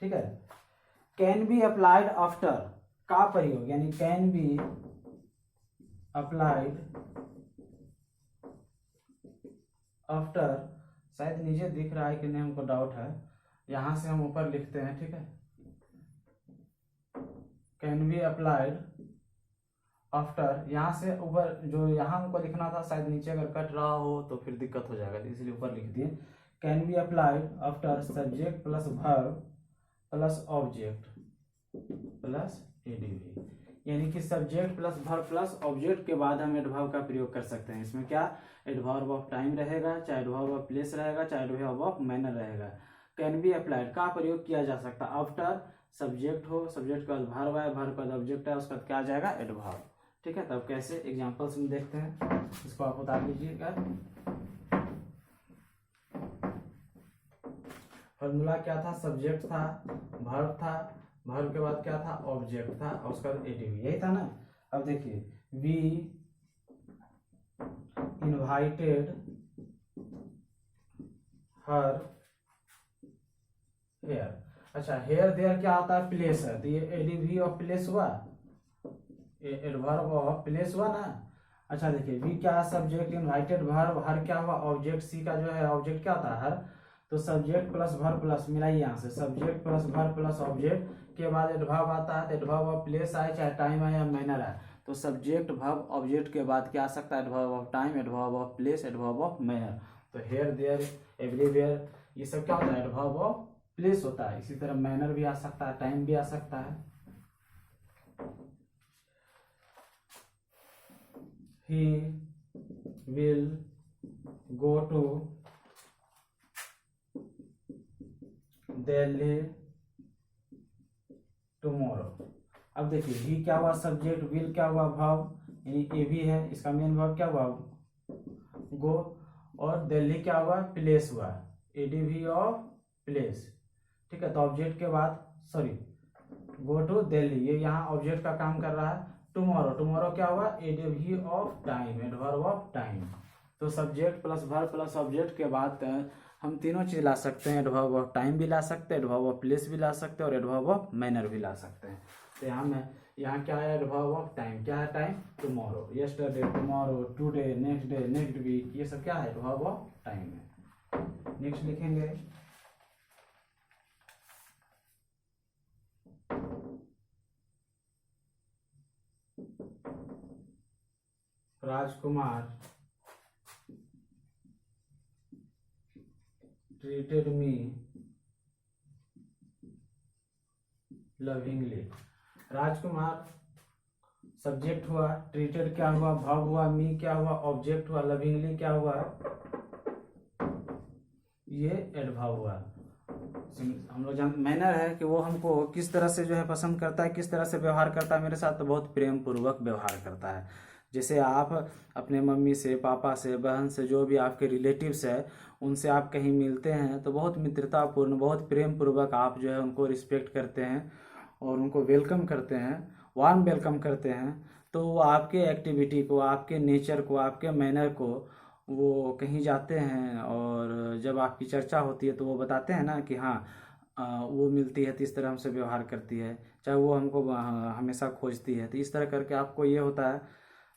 ठीक है। कैन बी अप्लाइड आफ्टर का प्रयोग, यानी कैन बी अप्लाइड आफ्टर, शायद नीचे दिख रहा है कि नहीं, हमको डाउट है, यहां से हम ऊपर लिखते हैं, ठीक है। कैन बी अप्लाइड आफ्टर, यहां से ऊपर, जो यहां हमको लिखना था शायद नीचे अगर कट रहा हो तो फिर दिक्कत हो जाएगा, इसलिए ऊपर लिख दिए। Can be applied after subject plus verb plus object plus ADV, यानी कि subject plus verb plus object के बाद हम एडवर्ब का प्रयोग कर सकते हैं। इसमें क्या, एडवर्ब ऑफ टाइम रहेगा, चाहे एडवर्ब ऑफ प्लेस रहेगा, चाहे एडवर्ब ऑफ मैनर रहेगा। कैन बी अप्लाइड का प्रयोग किया जा सकता है आफ्टर सब्जेक्ट हो, सब्जेक्ट के बाद वर्ब है, वर्ब के बाद ऑब्जेक्ट है, उसका क्या आ जाएगा, एडवर्ब, ठीक है। तब कैसे एग्जांपल्स में देखते हैं, इसको आप बता दीजिएगा। फॉर्मूला क्या था, सब्जेक्ट था, वर्ब था, वर्ब के बाद क्या था, ऑब्जेक्ट था, और उसका एडीवी, यही था ना। अब देखिए, वी इनवाइटेड हर हेयर। अच्छा, हेयर देयर क्या आता है, प्लेस है, तो ये एडीवी ऑफ प्लेस हुआ, एडवर्ब ऑफ प्लेस हुआ ना। अच्छा देखिए, वी क्या सब्जेक्ट, इनवाइटेड वर्ब, हर क्या हुआ, ऑब्जेक्ट, सी का जो है ऑब्जेक्ट क्या होता है, हर। तो सब्जेक्ट प्लस वर्ब प्लस, मिलाइए यहाँ से, subject plus verb plus object के बाद एडवर्ब आता है, तो एडवर्ब ऑफ प्लेस आए, चाहे टाइम आए या मैनर आए, तो सब्जेक्ट वर्ब ऑब्जेक्ट के बाद क्या आ सकता है, adverb of time, adverb of place, adverb of manner. तो हेयर देयर एवरीवेयर, ये सब क्या होता है, एडवर्ब ऑफ प्लेस होता है। इसी तरह मैनर भी आ सकता है, टाइम भी आ सकता है। He will go to Delhi tomorrow. अब देखिए, ही क्या हुआ, सब्जेक्ट, विल क्या हुआ, वर्ब, यानी ए भी है, इसका मेन वर्ब क्या हुआ, गो, और दिल्ली क्या हुआ, प्लेस हुआ, एडीवी ऑफ प्लेस, ठीक है। तो ऑब्जेक्ट के बाद, सॉरी, गो टू दिल्ली, ये यहाँ ऑब्जेक्ट का काम कर रहा है। टुमारो, टुमारो क्या हुआ, ADV of time, adverb of time. तो subject plus verb plus object के बाद हम तीनों चीज ला सकते हैं, एडवर्ब ऑफ टाइम भी ला सकते हैं, एडवर्ब ऑफ प्लेस भी ला सकते हैं, और एडवर्ब ऑफ मैनर भी ला सकते हैं। तो यहाँ क्या है, एडवर्ब ऑफ टाइम, क्या है time, tomorrow, yesterday, tomorrow, today, next day, next week, ये सब क्या है, एडवर्ब ऑफ टाइम है। नेक्स्ट लिखेंगे, Rajkumar treated me lovingly. Rajkumar subject हुआ, ट्रीटेड क्या हुआ, वर्ब हुआ, मी क्या हुआ, ऑब्जेक्ट हुआ, लविंगली क्या हुआ, ये एडवर्ब हुआ। हम लोग मैनर है कि वो हमको किस तरह से जो है पसंद करता है, किस तरह से व्यवहार करता है मेरे साथ, तो बहुत प्रेम पूर्वक व्यवहार करता है। जैसे आप अपने मम्मी से, पापा से, बहन से, जो भी आपके रिलेटिव्स है उनसे आप कहीं मिलते हैं तो बहुत मित्रतापूर्ण, बहुत प्रेम पूर्वक आप जो है उनको रिस्पेक्ट करते हैं और उनको वेलकम करते हैं, वार्म वेलकम करते हैं। तो वो आपके एक्टिविटी को, आपके नेचर को, आपके मैनर को, वो कहीं जाते हैं और जब आपकी चर्चा होती है तो वो बताते हैं ना कि हाँ वो मिलती है तो इस तरह हमसे व्यवहार करती है, चाहे वो हमको हमेशा खोजती है, तो इस तरह करके आपको ये होता है।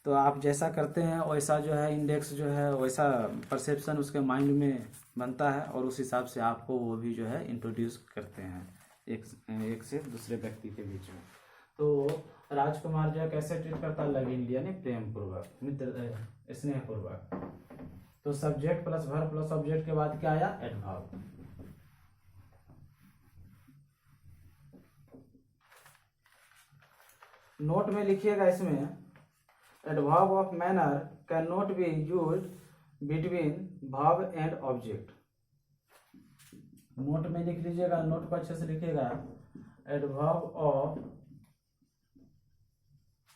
तो आप जैसा करते हैं वैसा जो है इंडेक्स जो है वैसा परसेप्शन उसके माइंड में बनता है और उस हिसाब से आपको वो भी जो है इंट्रोड्यूस करते हैं एक से दूसरे व्यक्ति के बीच में। तो राजकुमार जो है कैसे ट्रीट करता है, लविंगली यानी प्रेम पूर्वक, मित्र स्नेह पूर्वक। तो subject plus verb plus object के बाद क्या आया, एडवर्ब। नोट में लिखिएगा इसमें, adverb of manner can not be used between verb and object. Note में लिख लीजिएगा, नोट को अच्छे से लिखिएगा, adverb of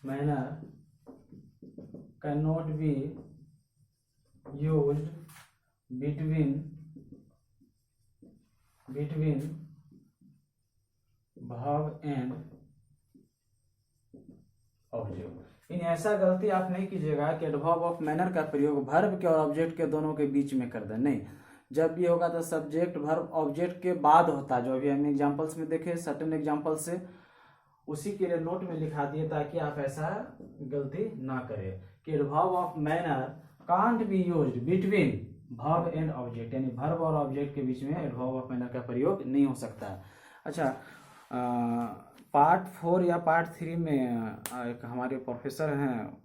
manner can not be used between verb and object. इन ऐसा गलती आप नहीं कीजिएगा कि एडवर्ब ऑफ मैनर का प्रयोग वर्ब के और ऑब्जेक्ट के दोनों के बीच में कर दें, नहीं। जब भी होगा तो सब्जेक्ट वर्ब ऑब्जेक्ट के बाद होता है, जो अभी हम एग्जांपल्स में देखे सर्टेन एग्जांपल से, उसी के लिए नोट में लिखा दिए ताकि आप ऐसा गलती ना करें कि adverb of manner can't be used between verb and object, यानी वर्ब और ऑब्जेक्ट के बीच में एडवर्ब ऑफ मैनर का प्रयोग नहीं हो सकता है। अच्छा, पार्ट 4 या पार्ट 3 में एक हमारे प्रोफेसर हैं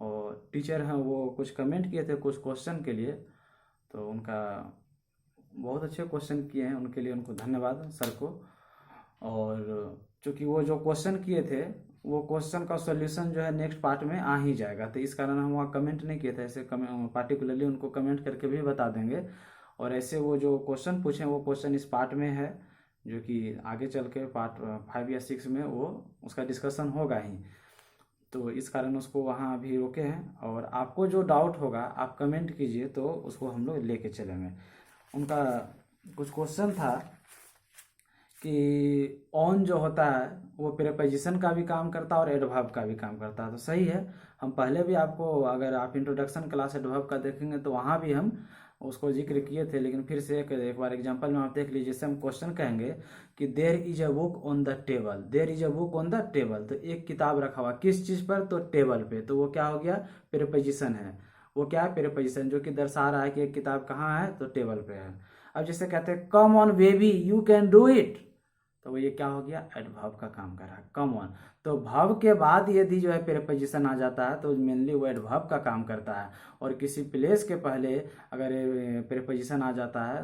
और टीचर हैं, वो कुछ कमेंट किए थे कुछ क्वेश्चन के लिए, तो उनका बहुत अच्छे क्वेश्चन किए हैं, उनके लिए उनको धन्यवाद सर को। और चूँकि वो जो क्वेश्चन किए थे वो क्वेश्चन का सॉल्यूशन जो है नेक्स्ट पार्ट में आ ही जाएगा, तो इस कारण हम वहाँ कमेंट नहीं किए थे, ऐसे पार्टिकुलरली उनको कमेंट करके भी बता देंगे। और ऐसे वो जो क्वेश्चन पूछे वो क्वेश्चन इस पार्ट में है, जो कि आगे चल के पार्ट 5 या 6 में वो उसका डिस्कशन होगा ही, तो इस कारण उसको वहाँ अभी रोके हैं। और आपको जो डाउट होगा आप कमेंट कीजिए तो उसको हम लोग लेके चलेंगे। उनका कुछ क्वेश्चन था कि ऑन जो होता है वो प्रीपोजिशन का भी काम करता है और एडवर्ब का भी काम करता है, तो सही है। हम पहले भी आपको, अगर आप इंट्रोडक्शन क्लास एडवर्ब का देखेंगे तो वहाँ भी हम उसको जिक्र किए थे, लेकिन फिर से एक बार एग्जांपल में आप देख लीजिए। जैसे हम क्वेश्चन कहेंगे कि there is a book on the table, there is a book on the table, तो एक किताब रखा हुआ किस चीज़ पर, तो टेबल पे, तो वो क्या हो गया, प्रीपोजिशन है। वो क्या है, प्रीपोजिशन, जो कि दर्शा रहा है कि एक किताब कहाँ है, तो टेबल पे है। अब जैसे कहते हैं come on baby you can do it, तो वो ये क्या हो गया, एडवर्ब का काम कर रहा है, कम ऑन। तो वर्ब के बाद यदि जो है प्रीपोजिशन आ जाता है तो मेनली वो एडवर्ब का काम करता है। और किसी प्लेस के पहले अगर प्रीपोजिशन आ जाता है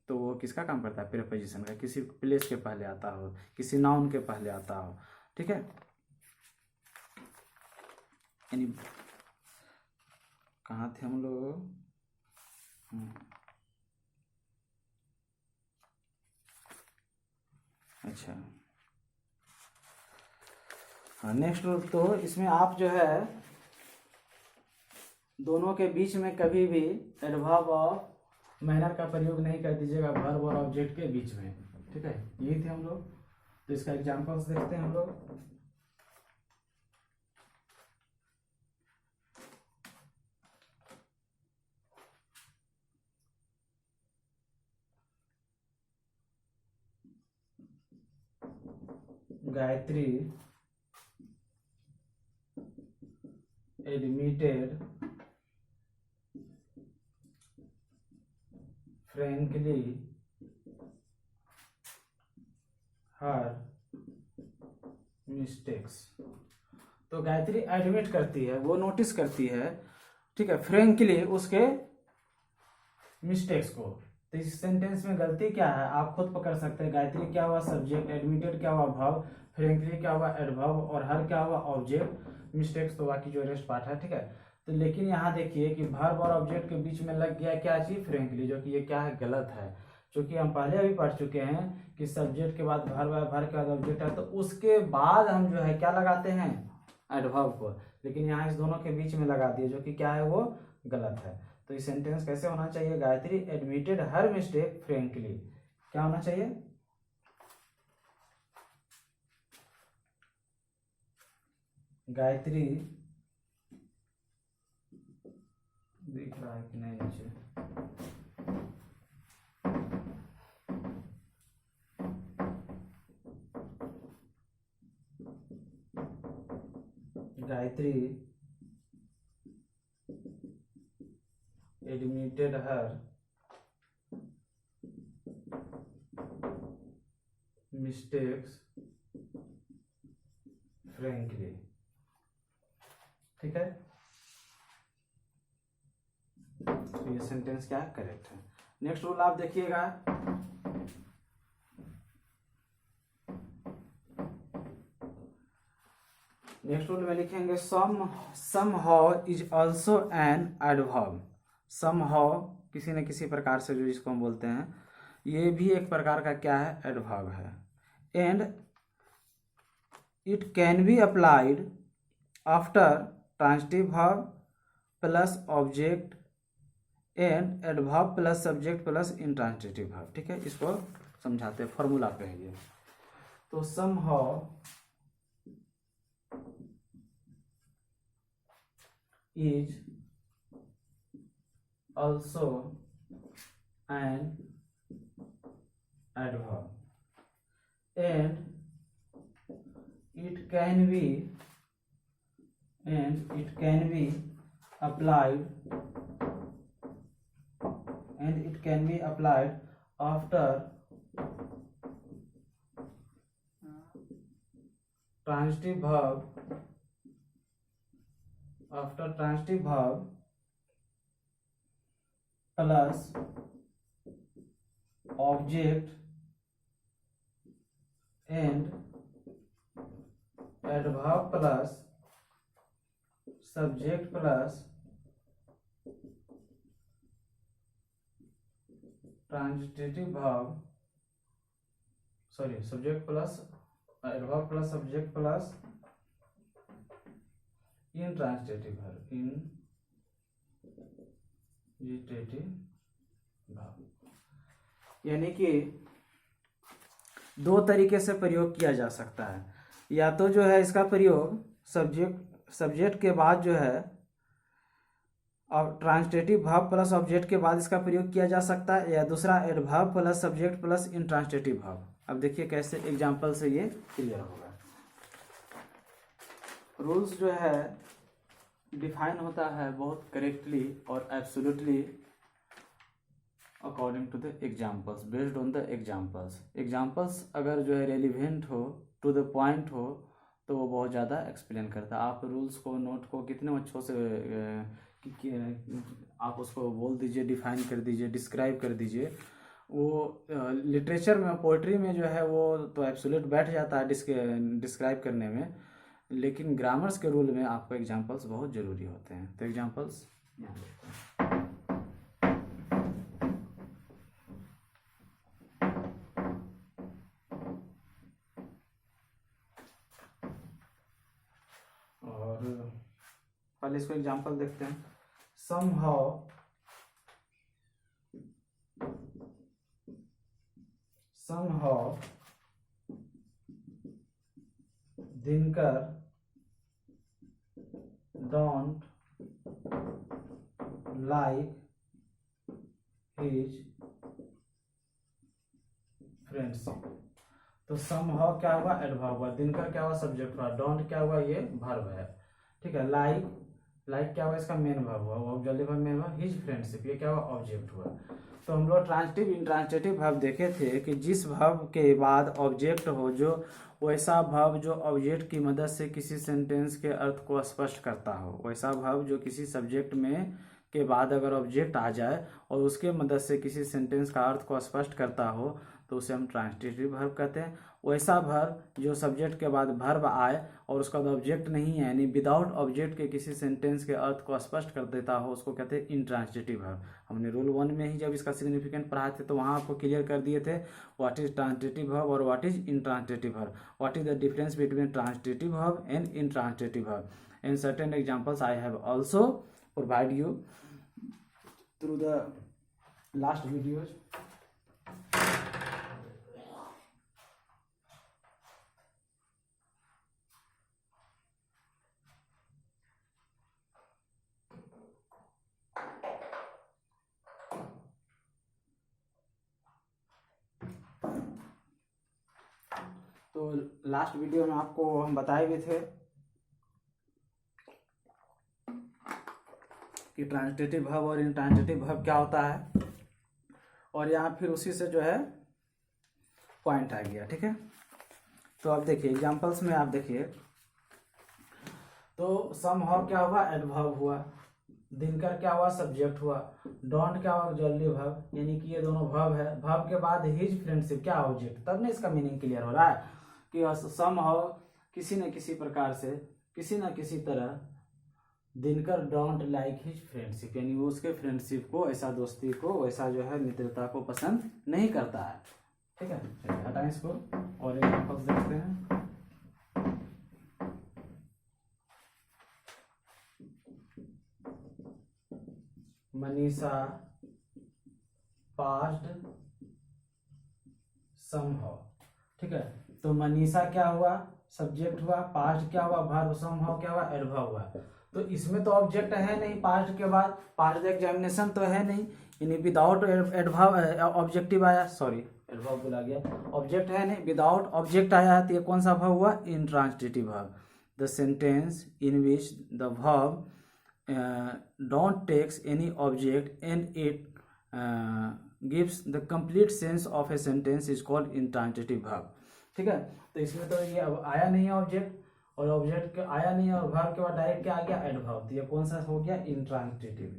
तो वो किसका काम करता है, प्रीपोजिशन का, किसी प्लेस के पहले आता हो, किसी नाउन के पहले आता हो, ठीक है। यानी कहाँ थे हम लोग, अच्छा हाँ, नेक्स्ट तो इसमें आप जो है दोनों के बीच में कभी भी एडवर्ब ऑफ मैनर का प्रयोग नहीं कर दीजिएगा वर्ब और ऑब्जेक्ट के बीच में, ठीक है। यही थे हम लोग, तो इसका एग्जांपल्स देखते हैं हम लोग। Gayatri admitted frankly her mistakes। तो गायत्री एडमिट करती है, वो नोटिस करती है, ठीक है, फ्रेंकली उसके मिस्टेक्स को। तो इस सेंटेंस में गलती क्या है आप खुद पकड़ सकते हैं। गायत्री क्या हुआ सब्जेक्ट, एडमिटेड क्या हुआ वर्ब, फ्रेंकली क्या हुआ एडवर्ब और हर क्या हुआ ऑब्जेक्ट, मिस्टेक्स तो बाकी जो रेस्ट पार्ट है, ठीक है। तो लेकिन यहाँ देखिए कि वर्ब और ऑब्जेक्ट के बीच में लग गया क्या चीज, फ्रेंकली, जो कि ये क्या है, गलत है। क्योंकि हम पहले अभी पढ़ चुके हैं कि सब्जेक्ट के बाद वर्ब है, वर्ब के बाद ऑब्जेक्ट है, तो उसके बाद हम जो है क्या लगाते हैं, एडवर्ब को। लेकिन यहाँ इस दोनों के बीच में लगा दिए, जो कि क्या है, वो गलत है। तो ये सेंटेंस कैसे होना चाहिए, गायत्री एडमिटेड हर मिस्टेक फ्रेंकली, क्या होना चाहिए, गायत्री, दिख रहा है कि नहीं नीचे, गायत्री एडमिटेड हर मिस्टेक्स फ्रेंकली, ठीक है। तो ये सेंटेंस क्या है, करेक्ट है। नेक्स्ट रूल आप देखिएगा, नेक्स्ट रूल में लिखेंगे somehow is also an adverb. somehow किसी न किसी प्रकार से, जो इसको हम बोलते हैं, ये भी एक प्रकार का क्या है, एडवर्ब है। And it can be applied after transitive verb plus object and adverb plus subject plus intransitive verb, ठीक है। इसको समझाते हैं, फॉर्मूला पे है ये। तो somehow is also an adverb and it can be applied after transitive verb plus object and adverb plus subject plus transitive verb, subject plus adverb plus subject plus intransitive verb, यानी कि दो तरीके से प्रयोग किया जा सकता है। या तो जो है इसका प्रयोग सब्जेक्ट के बाद जो है, और ट्रांजिटिव वर्ब प्लस ऑब्जेक्ट के बाद इसका प्रयोग किया जा सकता है, या दूसरा adverb plus subject plus intransitive verb. अब देखिए कैसे एग्जांपल से ये क्लियर होगा। रूल्स जो है डिफाइन होता है बहुत करेक्टली और absolutely according to the examples, based on the examples अगर जो है रेलिवेंट हो, टू द पॉइंट हो, तो वो बहुत ज़्यादा एक्सप्लेन करता है। आप रूल्स को, नोट को कितने अच्छों से आप उसको बोल दीजिए, डिफाइन कर दीजिए, डिस्क्राइब कर दीजिए, वो लिटरेचर में, पोइट्री में जो है वो तो एब्सोल्यूट बैठ जाता है डिस्क्राइब करने में, लेकिन ग्रामर्स के रूल में आपको एग्जाम्पल्स बहुत ज़रूरी होते हैं। तो एग्जाम्पल्स यहाँ देखते हैं। और पहले इसको एग्जाम्पल देखते हैं। somehow Dinkar don't like his friendship। तो somehow क्या हुआ, एडवर्ब हुआ, दिनकर क्या हुआ, सब्जेक्ट हुआ, डोंट क्या हुआ, ये वर्ब है, ठीक है। लाइक लाइक क्या हुआ, इसका मेन वर्ब हुआ, ऑक्सिलरी वर्ब मेन हुआ, हिज फ्रेंडशिप, ये क्या हुआ, ऑब्जेक्ट हुआ। तो हम लोग ट्रांजिटिव इंट्रांजिटिव वर्ब देखे थे कि जिस वर्ब के बाद ऑब्जेक्ट हो, जो वैसा वर्ब जो ऑब्जेक्ट की मदद से किसी सेंटेंस के अर्थ को स्पष्ट करता हो, वैसा वर्ब जो किसी सब्जेक्ट में के बाद अगर ऑब्जेक्ट आ जाए और उसके मदद से किसी सेंटेंस का अर्थ को स्पष्ट करता हो तो उसे हम ट्रांजिटिव वर्ब कहते हैं। वैसा वर्ब जो सब्जेक्ट के बाद वर्ब आए और उसका ऑब्जेक्ट नहीं है, यानी विदाउट ऑब्जेक्ट के किसी सेंटेंस के अर्थ को स्पष्ट कर देता हो, उसको कहते हैं इंट्रांजिटिव वर्ब। हमने रूल 1 में ही जब इसका सिग्निफिकेंट पढ़ाए थे तो वहाँ आपको क्लियर कर दिए थे व्हाट इज ट्रांजिटिव वर्ब और what is intransitive verb, what is the difference between transitive verb and intransitive verb. In certain examples I have also provide you through the last videos। तो last video में आपको हम बताए भी थे कि transitive verb और इंट्रांजिटिव वर्ब क्या होता है, और यहाँ फिर उसी से जो है पॉइंट आ गया। ठीक है, तो अब देखिए एग्जांपल्स में आप देखिए, तो समहाउ क्या हुआ, एडवर्ब हुआ, दिनकर क्या हुआ, सब्जेक्ट हुआ, डोंट क्या हुआ, ऑक्सिलरी वर्ब, यानी कि ये दोनों वर्ब है। वर्ब के बाद हिज फ्रेंडशिप क्या ऑब्जेक्ट, तब ना इसका मीनिंग क्लियर हो रहा है कि समहाउ किसी न किसी प्रकार से, किसी न किसी तरह Dinkar don't like his friendship, यानी वो उसके फ्रेंडशिप को, ऐसा दोस्ती को, ऐसा जो है मित्रता को पसंद नहीं करता है। ठीक है, चलिए हटाएं इसको और एग्जांपल्स देखते हैं। Manisha passed somehow. ठीक है, तो मनीषा क्या हुआ, सब्जेक्ट हुआ, पास्ट क्या हुआ, वर्ब, समहाउ क्या हुआ, एडवर्ब हुआ। तो इसमें तो ऑब्जेक्ट है नहीं, पास्ट के बाद पास्ट एग्जामिनेशन तो है नहीं, यानी विदाउट एडवर्ब ऑब्जेक्टिव आया, सॉरी एडवर्ब बोला गया, ऑब्जेक्ट है नहीं, विदाउट ऑब्जेक्ट आया है, तो ये कौन सा वर्ब हुआ, intransitive verb. The sentence in which the verb don't takes any object and it gives the complete sense of a sentence is called intransitive verb। ठीक है, तो इसमें तो ये अब आया नहीं है ऑब्जेक्ट, और ऑब्जेक्ट आया नहीं है और वर्ब के बाद डायरेक्ट क्या आ गया, एडवर्ब, तो ये कौन सा हो गया, इंट्रांजिटिव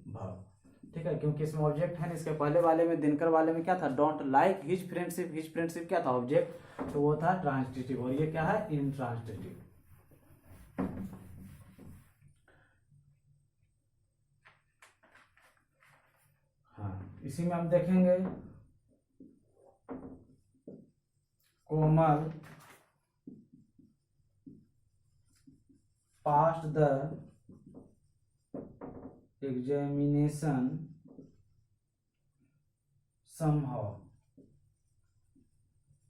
वर्ब। ठीक है, क्योंकि इसमें ऑब्जेक्ट है नहीं। इसके पहले वाले में, दिनकर वाले में क्या था, don't like his friendship, his friendship क्या था, ऑब्जेक्ट, तो वो था ट्रांजिटिव, और ये क्या है, इंट्रांजिटिव। हाँ, इसी में हम देखेंगे कोमल पास्ट द एग्जामिनेशन समहाउ।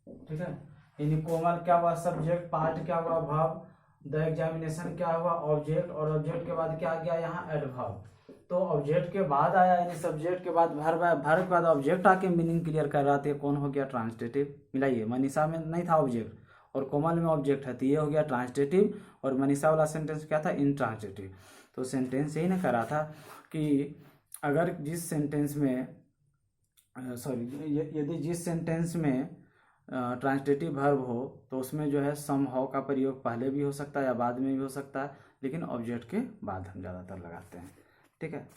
ठीक है, यानी कोमल क्या हुआ, सब्जेक्ट, पास्ट क्या हुआ, वर्ब, द एग्जामिनेशन क्या हुआ, ऑब्जेक्ट, और ऑब्जेक्ट के बाद क्या आ गया यहाँ, एडवर्ब। तो ऑब्जेक्ट के बाद आया, यानी सब्जेक्ट के बाद वर्ब आया, वर्ब के बाद ऑब्जेक्ट आके मीनिंग क्लियर कर रहा था, कौन हो गया, ट्रांजिटिव। मिलाइए, मनीषा में नहीं था ऑब्जेक्ट और कोमल में ऑब्जेक्ट है, तो ये हो गया ट्रांजिटिव, और मनीषा वाला सेंटेंस क्या था, इंट्रांजिटिव। तो सेंटेंस यही ना कर रहा था कि अगर जिस सेंटेंस में यदि जिस सेंटेंस में ट्रांजिटिव वर्ब हो तो उसमें जो है समहाउ का प्रयोग पहले भी हो सकता है या बाद में भी हो सकता है, लेकिन ऑब्जेक्ट के बाद हम ज़्यादातर लगाते हैं। ठीक है,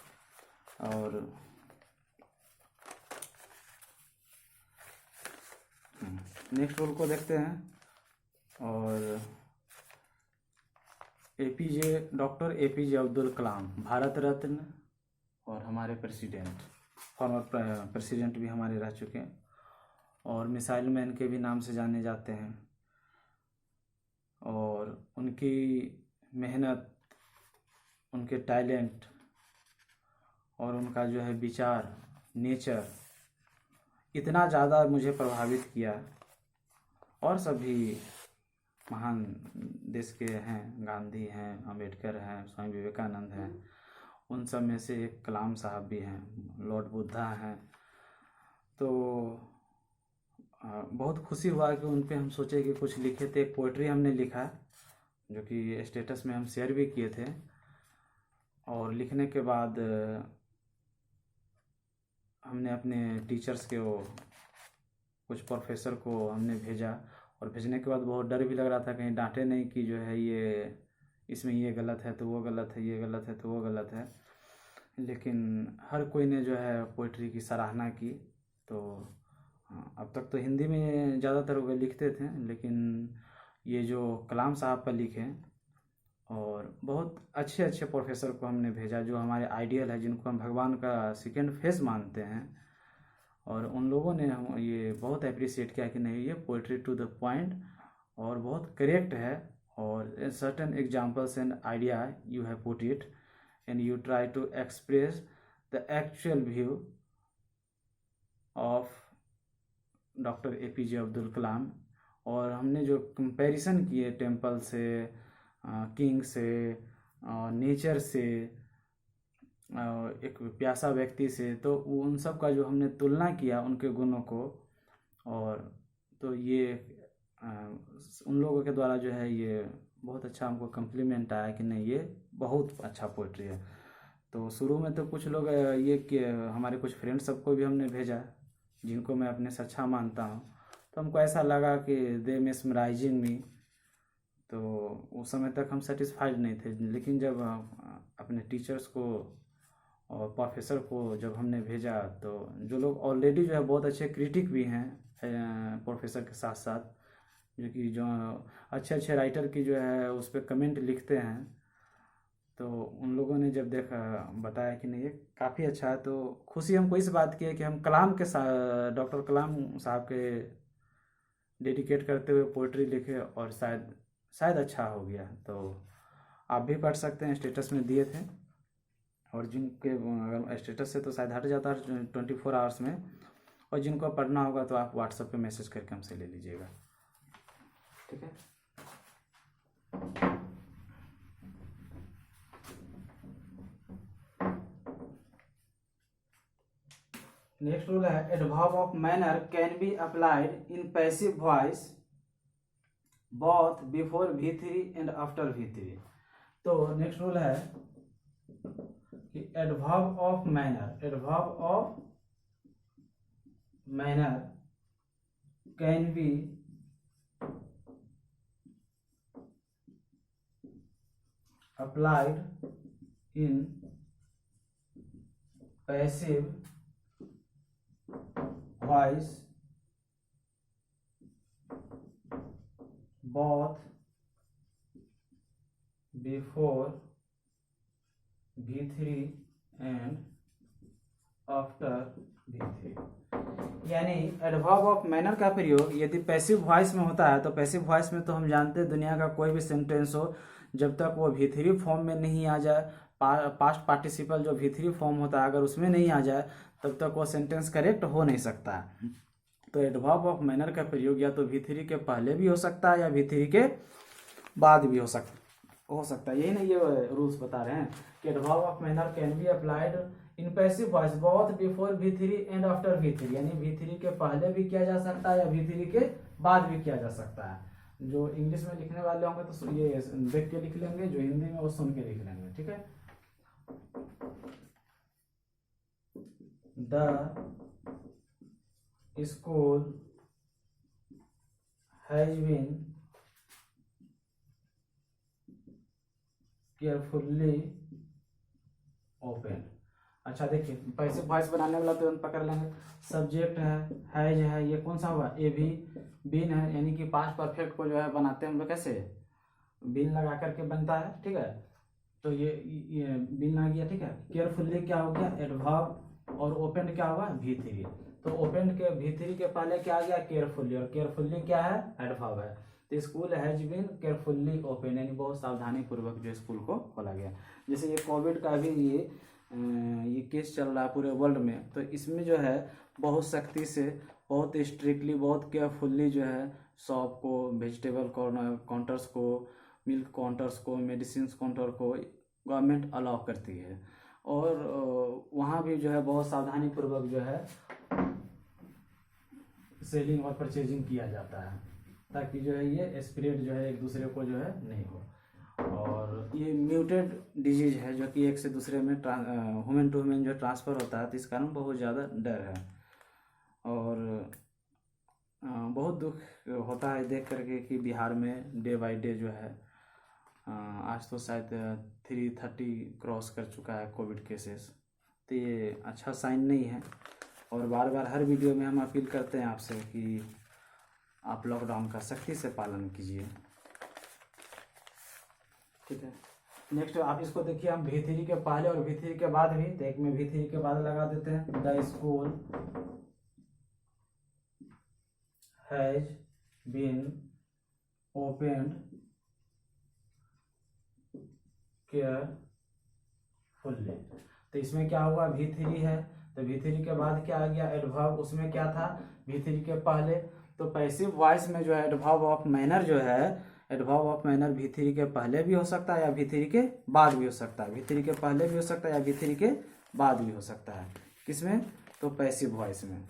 और नेक्स्ट रूल को देखते हैं। और डॉक्टर एपीजे अब्दुल कलाम, भारत रत्न और हमारे प्रेसिडेंट, फॉर्मर प्रेसिडेंट भी हमारे रह चुके हैं, और मिसाइल मैन के भी नाम से जाने जाते हैं। और उनकी मेहनत, उनके टैलेंट और उनका जो है विचार, नेचर इतना ज़्यादा मुझे प्रभावित किया। और सभी महान देश के हैं, गांधी हैं, अंबेडकर हैं, स्वामी विवेकानंद हैं, उन सब में से एक कलाम साहब भी हैं, लॉर्ड बुद्धा हैं। तो बहुत खुशी हुआ कि उन पे हम सोचे कि कुछ लिखे थे। पोइट्री हमने लिखा, जो कि स्टेटस में हम शेयर भी किए थे। और लिखने के बाद हमने अपने टीचर्स के कुछ प्रोफेसर को हमने भेजा, और भेजने के बाद बहुत डर भी लग रहा था कहीं डांटे नहीं कि जो है ये इसमें ये गलत है तो वो गलत है, ये गलत है तो वो गलत है। लेकिन हर कोई ने जो है पोइट्री की सराहना की। तो अब तक तो हिंदी में ज़्यादातर वे लिखते थे, लेकिन ये जो कलाम साहब पर लिखे, और बहुत अच्छे अच्छे प्रोफेसर को हमने भेजा जो हमारे आइडियल है, जिनको हम भगवान का सेकेंड फेस मानते हैं। और उन लोगों ने हम ये बहुत अप्रिशिएट किया कि नहीं, ये पोइट्री टू द पॉइंट और बहुत करेक्ट है, और certain examples and idea you have put it and you try to express the actual view of doctor APJ Abdul Kalam. और हमने जो कंपैरिजन किए टेम्पल से, किंग से, नेचर से, एक प्यासा व्यक्ति से, तो उन सब का जो हमने तुलना किया उनके गुणों को, और तो ये उन लोगों के द्वारा जो है ये बहुत अच्छा हमको कम्प्लीमेंट आया कि नहीं, ये बहुत अच्छा पोइट्री है। तो शुरू में तो कुछ लोग ये कि हमारे कुछ फ्रेंड्स सबको भी हमने भेजा जिनको मैं अपने से अच्छा मानता हूँ, तो हमको ऐसा लगा कि दे मेस्मराइजिंग मी। तो उस समय तक हम सेटिस्फाइड नहीं थे, लेकिन जब अपने टीचर्स को और प्रोफेसर को जब हमने भेजा, तो जो लोग ऑलरेडी जो है बहुत अच्छे क्रिटिक भी हैं प्रोफेसर के साथ साथ, जो कि जो अच्छे अच्छे राइटर की जो है उस पर कमेंट लिखते हैं, तो उन लोगों ने जब देखा, बताया कि नहीं ये काफ़ी अच्छा है, तो खुशी हमको इस बात की है कि हम कलाम के साथ, डॉक्टर कलाम साहब के डेडिकेट करते हुए पोइट्री लिखे, और शायद अच्छा हो गया। तो आप भी पढ़ सकते हैं, स्टेटस में दिए थे, और जिनके अगर स्टेटस से तो शायद हट जाता है 24 आवर्स में, और जिनको पढ़ना होगा तो आप व्हाट्सएप पे मैसेज करके हमसे ले लीजिएगा, ठीक है। नेक्स्ट रूल है, adverb of manner can be applied in passive voice both before V3 and after V3। तो नेक्स्ट रूल है कि adverb of manner can be applied in passive voice both before V3 and after V3। यानी adverb of manner का प्रयोग यदि passive voice में होता है, तो पैसिव वॉइस में तो हम जानते हैं दुनिया का कोई भी सेंटेंस हो, जब तक वो V3 फॉर्म में नहीं आ जाए, पास्ट पार्टिसिपल जो V3 फॉर्म होता है अगर उसमें नहीं आ जाए, तब तक वो सेंटेंस करेक्ट हो नहीं सकता है। तो एडवर्ब ऑफ मैनर का प्रयोग या तो V3 के पहले भी हो सकता है या V3 के बाद भी हो सकता है। यही ना ये रूल्स बता रहे हैं कि adverb of manner can be applied in passive voice both before V3 and after V3, यानी V3 के पहले भी किया जा सकता है या V3 के बाद भी किया जा सकता है। जो इंग्लिश में लिखने वाले होंगे तो ये देख के लिख लेंगे, जो हिंदी में वो सुन के लिख लेंगे, ठीक है। The school has been carefully open. अच्छा देखिए, पैसिव वॉइस बनाने वाला तुरंत पकड़ लेंगे। सब्जेक्ट है ये कौन सा हुआ, ए भी बीन है, यानी कि पास्ट परफेक्ट को जो है बनाते हैं हम लोग कैसे, बीन लगा करके बनता है, ठीक है। तो ये बीन आ गया, ठीक है। केयरफुली क्या हो गया, एडवर्ब, और ओपन क्या हुआ, V3। तो ओपन के V3 के पहले क्या आ गया, केयरफुली, और केयरफुली क्या है, एडवर्ब है। तो school has been carefully open, यानी बहुत सावधानी पूर्वक जो स्कूल को खोला गया। जैसे ये कोविड का भी ये केस चल रहा है पूरे वर्ल्ड में, तो इसमें जो है बहुत सख्ती से, बहुत स्ट्रिक्टली, बहुत केयरफुल्ली जो है शॉप को, वेजिटेबल काउंटर्स को, मिल्क काउंटर्स को, मेडिसिन काउंटर को गवर्नमेंट अलाउ करती है। और वहाँ भी जो है बहुत सावधानी पूर्वक जो है सेलिंग और परचेजिंग किया जाता है, ताकि जो है ये स्प्रेड जो है एक दूसरे को जो है नहीं हो। और ये म्यूटेड डिजीज है जो कि एक से दूसरे में ह्यूमन टू ह्यूमन जो ट्रांसफ़र होता है, तो इस कारण बहुत ज़्यादा डर है। और बहुत दुख होता है देख करके कि बिहार में डे बाय डे जो है आज तो शायद 330 क्रॉस कर चुका है कोविड केसेस। तो ये अच्छा साइन नहीं है। और बार बार हर वीडियो में हम अपील करते हैं आपसे कि आप लॉकडाउन का सख्ती से पालन कीजिए, ठीक है। नेक्स्ट आप इसको देखिए, हम V3 के पहले और V3 के बाद भी, तो एक में V3 के बाद लगा देते हैं। The school has been opened carefully. तो इसमें क्या हुआ, V3 है, तो V3 के बाद क्या आ गया, एडवर्ब। उसमें क्या था, V3 के पहले। तो पैसिव वॉइस में जो है एडवर्ब ऑफ मैनर जो है, एडवर्ब ऑफ मैनर V3 के पहले भी हो सकता है या V3 के बाद भी हो सकता है। V3 के पहले भी हो सकता है या V3 के बाद भी हो सकता है। किसमें, तो पैसिव वॉइस में।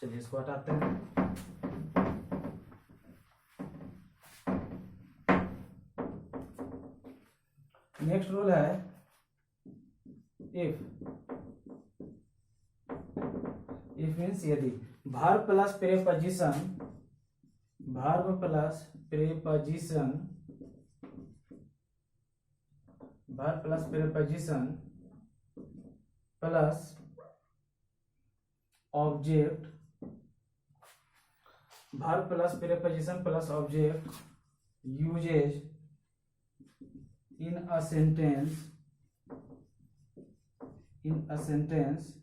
चलिए इसको हटाते हैं। नेक्स्ट रूल है इफ मीन्स यदि verb plus preposition, verb plus preposition, verb plus preposition plus object, verb plus preposition plus object uses in a sentence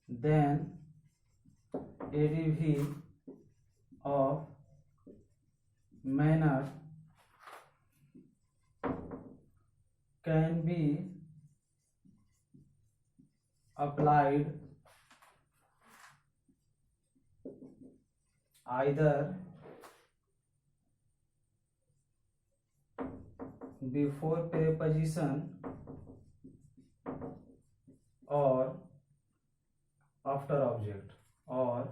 then adv of manner can be applied either before preposition or after object or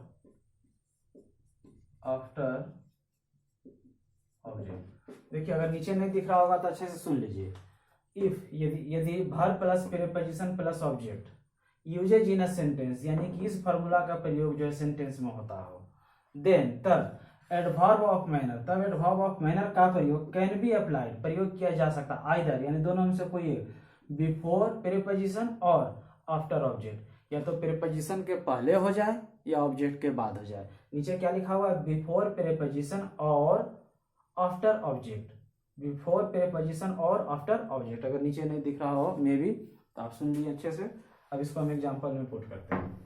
after object। देखिए अगर नीचे नहीं दिख रहा होगा तो अच्छे से सुन लीजिए। इफ यदि verb plus preposition plus object uses in a sentence, यानी कि इस फॉर्मूला का प्रयोग जो है सेंटेंस में होता हो, देन तब एडवर्ब ऑफ मैनर, तब एडवर्ब ऑफ मैनर का प्रयोग कैन बी अप्लाइड, प्रयोग किया जा सकता आइदर, यानी दोनों में से कोई एक, बिफोर प्रीपोजिशन और आफ्टर ऑब्जेक्ट, या तो प्रीपोजिशन के पहले हो जाए या ऑब्जेक्ट के बाद हो जाए। नीचे क्या लिखा हुआ है, बिफोर प्रीपोजिशन और आफ्टर ऑब्जेक्ट, बिफोर प्रीपोजिशन और आफ्टर ऑब्जेक्ट। अगर नीचे नहीं दिख रहा हो मे बी तो आप सुन लीजिए अच्छे से। अब इसको हम एग्जाम्पल में पुट करते हैं।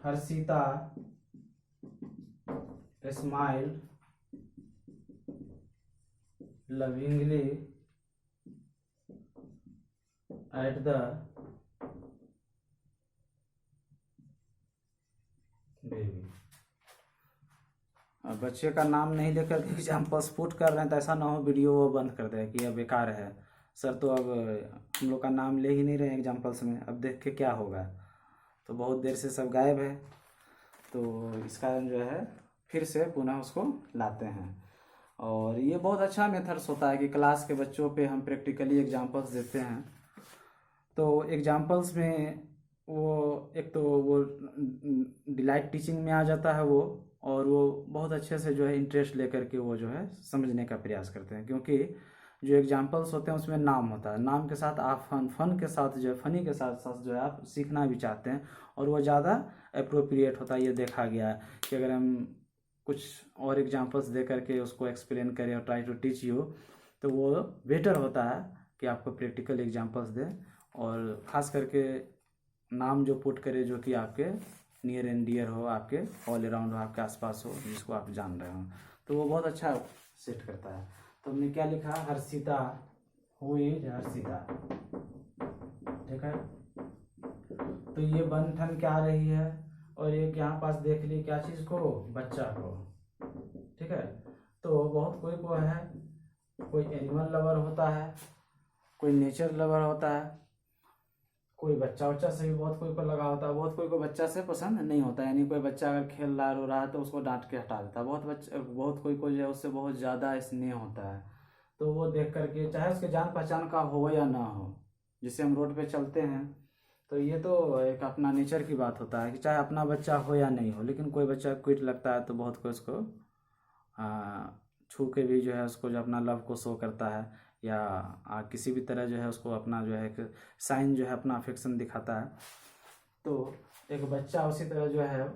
Harshita smiled lovingly at the baby. अब बच्चे का नाम नहीं लेकर के एग्जाम्पल्स पुट कर रहे हैं, तो ऐसा ना हो वीडियो वो बंद कर दे कि यह बेकार है सर, तो अब हम लोग का नाम ले ही नहीं रहे हैं एग्जाम्पल्स में, अब देख के क्या होगा। तो बहुत देर से सब गायब है, तो इस कारण जो है फिर से पुनः उसको लाते हैं। और ये बहुत अच्छा मेथड्स होता है कि क्लास के बच्चों पे हम प्रैक्टिकली एग्जांपल्स देते हैं। तो एग्जांपल्स में वो एक तो वो डिलाइट टीचिंग में आ जाता है वो, और वो बहुत अच्छे से जो है इंटरेस्ट लेकर के वो जो है समझने का प्रयास करते हैं, क्योंकि जो एग्जाम्पल्स होते हैं उसमें नाम होता है, नाम के साथ आप फन के साथ जो है, फनी के साथ साथ जो है आप सीखना भी चाहते हैं, और वो ज़्यादा अप्रोप्रिएट होता है। ये देखा गया है कि अगर हम कुछ और एग्जाम्पल्स दे करके उसको एक्सप्लेन करें और ट्राई टू टीच यू, तो वो बेटर होता है कि आपको प्रैक्टिकल एग्जाम्पल्स दें, और ख़ास करके नाम जो पुट करे जो कि आपके नियर एंड डियर हो, आपके ऑल अराउंड हो, आपके आसपास हो, जिसको आप जान रहे हो, तो वो बहुत अच्छा सेट करता है। तो हमने क्या लिखा, हर्षिता, हु इज हर्षिता, ठीक है। तो ये बनठन क्या आ रही है, और एक यहाँ पास देख ली क्या चीज़ को, बच्चा को। ठीक है, तो बहुत कोई को है, कोई एनिमल लवर होता है, कोई नेचर लवर होता है, कोई बच्चा उच्चा से भी बहुत कोई को लगा होता है, बहुत कोई को बच्चा से पसंद नहीं होता, यानी कोई बच्चा अगर खेल रहा रो रहा है तो उसको डांट के हटा देता है। बहुत कोई को जो है उससे बहुत ज़्यादा स्नेह होता है, तो वो देख करके, चाहे उसके जान पहचान का हो या ना हो, जिससे हम रोड पे चलते हैं, तो ये तो एक अपना नेचर की बात होता है कि चाहे अपना बच्चा हो या नहीं हो, लेकिन कोई बच्चा क्विट लगता है तो बहुत कोई उसको छू के भी जो है उसको जो अपना लव को शो करता है, या किसी भी तरह जो है उसको अपना जो है एक साइन जो है अपना अफेक्शन दिखाता है। तो एक बच्चा उसी तरह जो है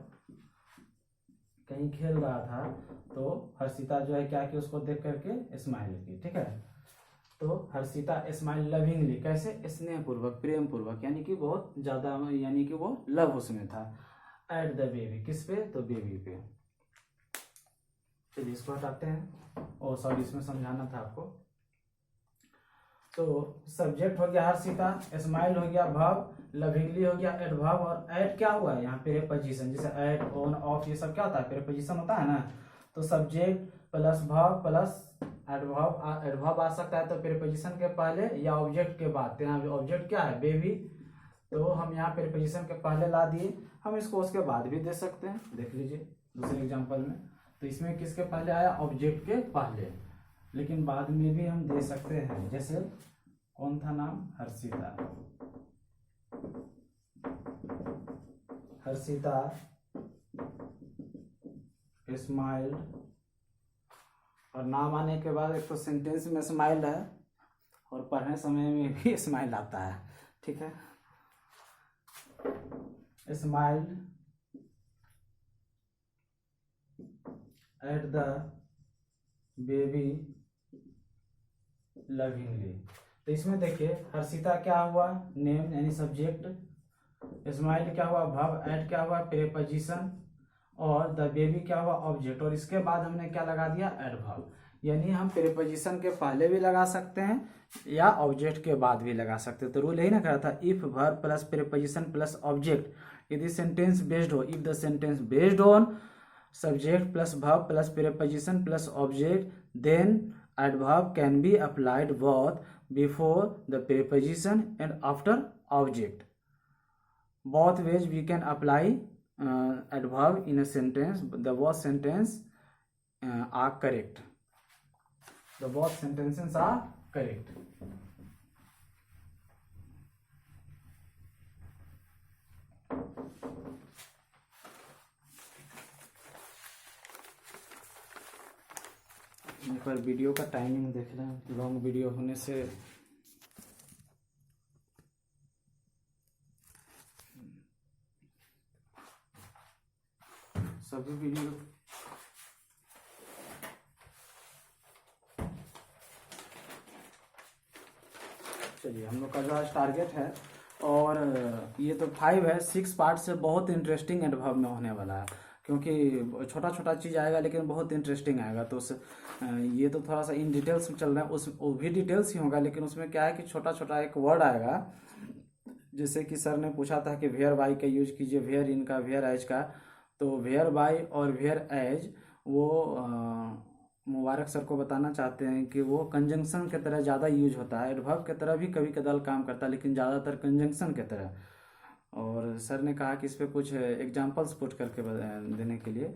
कहीं खेल रहा था, तो हर्षिता जो है क्या कि उसको देख करके स्माइल की। ठीक है, तो हर्षिता स्माइल लविंगली, कैसे, स्नेह पूर्वक, प्रेम पूर्वक, यानी कि बहुत ज़्यादा, यानी कि वो लव उसमें था। एट द बेबी, किस पे, तो बेबी पे। चलिए इसको हटाते हैं, और सॉरी इसमें समझाना था आपको। तो सब्जेक्ट हो गया हर्षिता, स्माइल हो गया वर्ब, लविंगली हो गया एडवर्ब, और एट क्या हुआ है यहाँ प्रीपोजिशन, जैसे एट, ऑन, ऑफ, ये सब क्या होता है, प्रीपोजिशन होता है ना। तो subject plus verb plus adverb आ सकता है तो प्रीपोजिशन के पहले या ऑब्जेक्ट के बाद। यहाँ ऑब्जेक्ट क्या है, बेबी, तो हम यहाँ प्रीपोजिशन के पहले ला दिए। हम इसको उसके बाद भी दे सकते हैं, देख लीजिए दूसरे एग्जाम्पल में। तो इसमें किसके पहले आया, ऑब्जेक्ट के पहले, लेकिन बाद में भी हम दे सकते हैं। जैसे कौन था नाम, हर्षिता, हर्षिता स्माइल, और नाम आने के बाद एक तो सेंटेंस में स्माइल है और पढ़ने समय में भी स्माइल आता है। ठीक है, smile at the baby lovingly. तो इसमें देखिए हर्षिता क्या हुआ, नेम यानी सब्जेक्ट, स्माइल क्या हुआ वर्ब, एट क्या हुआ प्रीपोजिशन, और द बेबी क्या हुआ ऑब्जेक्ट, और इसके बाद हमने क्या लगा दिया, एडवर्ब। यानी हम प्रीपोजिशन के पहले भी लगा सकते हैं या ऑब्जेक्ट के बाद भी लगा सकते हैं। तो रूल यही ना कहा था, if verb plus preposition plus object यदि सेंटेंस बेस्ड हो, if the sentence based on subject plus verb plus preposition plus object, then adverb can be applied both before the preposition and after object. Both ways we can apply adverb in a sentence. The both sentence are correct. The both sentences are correct. एक बार video का timing देख लें, long video होने से सभी video चलिए हम लोग का जो आज टारगेट है, और ये तो 5 है, 6 पार्ट से बहुत इंटरेस्टिंग एडवर्ब में होने वाला है, क्योंकि छोटा छोटा चीज़ आएगा लेकिन बहुत इंटरेस्टिंग आएगा। तो ये तो थोड़ा सा इन डिटेल्स में चल रहा है, वो भी डिटेल्स ही होगा, लेकिन उसमें क्या है कि छोटा छोटा एक वर्ड आएगा। जैसे कि सर ने पूछा था कि वेयर बाय का यूज कीजिए, वेयर इन का, वेयर एज का। तो वेयर बाय और वेयर एज वो मुबारक सर को बताना चाहते हैं कि वो कंजंक्शन के तरह ज़्यादा यूज होता है, एडवर्ब के तरह भी कभी कदाल काम करता है, लेकिन ज़्यादातर कंजंक्शन के तरह। और सर ने कहा कि इस पर कुछ एग्जांपल्स पुट करके देने के लिए,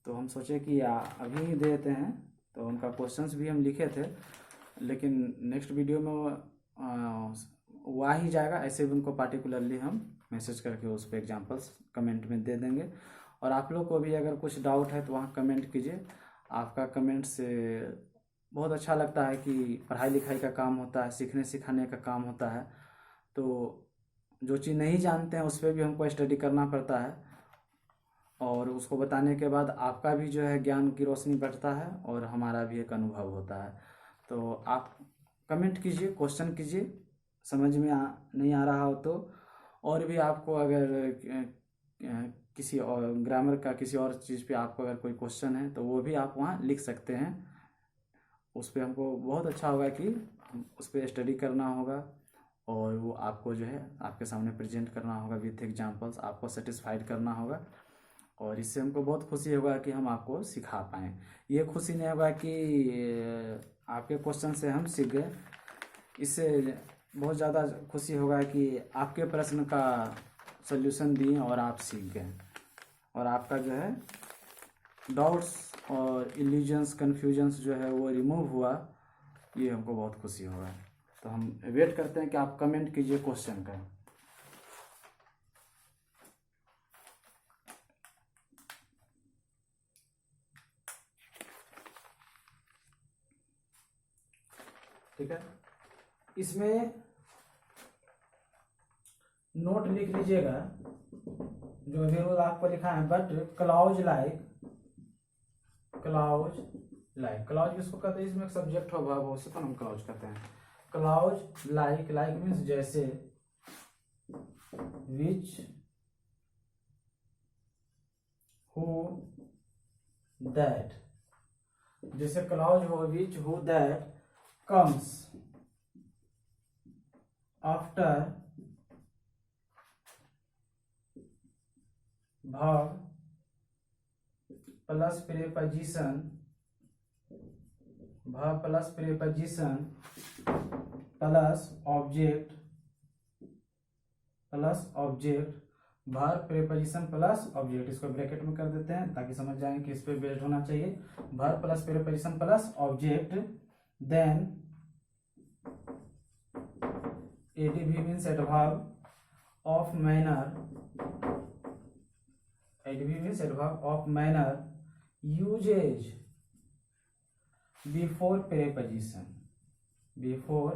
तो हम सोचे कि अभी ही दे देते हैं। तो उनका क्वेश्चंस भी हम लिखे थे, लेकिन नेक्स्ट वीडियो में वो आ ही जाएगा, ऐसे भी उनको पार्टिकुलरली हम मैसेज करके उस पर एग्जांपल्स कमेंट में दे देंगे। और आप लोग को भी अगर कुछ डाउट है तो वहाँ कमेंट कीजिए, आपका कमेंट से बहुत अच्छा लगता है कि पढ़ाई लिखाई का काम होता है, सीखने सिखाने का काम होता है। तो जो चीज़ नहीं जानते हैं उस पर भी हमको स्टडी करना पड़ता है, और उसको बताने के बाद आपका भी जो है ज्ञान की रोशनी बढ़ता है और हमारा भी एक अनुभव होता है। तो आप कमेंट कीजिए, क्वेश्चन कीजिए, समझ में नहीं आ रहा हो तो। और भी आपको अगर किसी और ग्रामर का, किसी और चीज़ पे आपको अगर कोई क्वेश्चन है तो वो भी आप वहाँ लिख सकते हैं। उस पर हमको बहुत अच्छा होगा कि उस पर स्टडी करना होगा और वो आपको जो है आपके सामने प्रेजेंट करना होगा विथ एग्जांपल्स, आपको सेटिस्फाइड करना होगा। और इससे हमको बहुत खुशी होगा कि हम आपको सिखा पाएँ। ये खुशी नहीं होगा कि आपके क्वेश्चन से हम सीख गए, इससे बहुत ज़्यादा खुशी होगा कि आपके प्रश्न का सल्यूशन दिए और आप सीख गए और आपका जो है डाउट्स और इल्यूजन्स कन्फ्यूजन्स जो है वो रिमूव हुआ। ये हमको बहुत खुशी होगा। तो हम वेट करते हैं कि आप कमेंट कीजिए क्वेश्चन का। ठीक है, इसमें नोट लिख लीजिएगा जो अभी रोज आपको लिखा है। But clause like, clause like, clause किसको कहते हैं? इसमें एक सब्जेक्ट हो वर्ब हो, उसे तो हम क्लाउज कहते हैं। क्लाउज लाइक, लाइक मीन्स जैसे, विच, हु, दैट। जैसे क्लाउज हो, which, who, that comes after verb plus preposition, verb plus preposition plus object, plus object, verb preposition plus object. इसको ब्रैकेट में कर देते हैं ताकि समझ जाएं कि इस पे बेस्ड होना चाहिए। verb plus preposition plus object, then adv means adverb of manner, adv means adverb of manner uses before preposition, before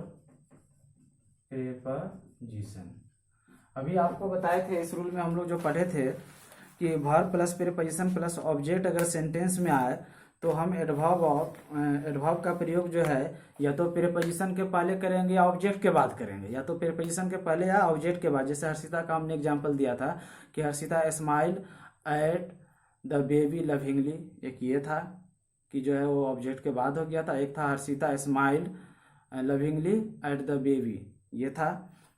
preposition। अभी आपको बताए थे इस रूल में हम लोग जो पढ़े थे कि verb plus preposition plus object अगर सेंटेंस में आए तो हम एडवर्ब का प्रयोग जो है या तो प्रीपोजिशन के पहले करेंगे या ऑब्जेक्ट के बाद करेंगे, या तो प्रीपोजिशन के पहले या ऑब्जेक्ट के बाद। जैसे हर्षिता का हमने एग्जांपल दिया था कि Harshita smile at the baby lovingly, एक ये था कि जो है वो ऑब्जेक्ट के बाद हो गया था। एक था Harshita smile lovingly at the baby, ये था।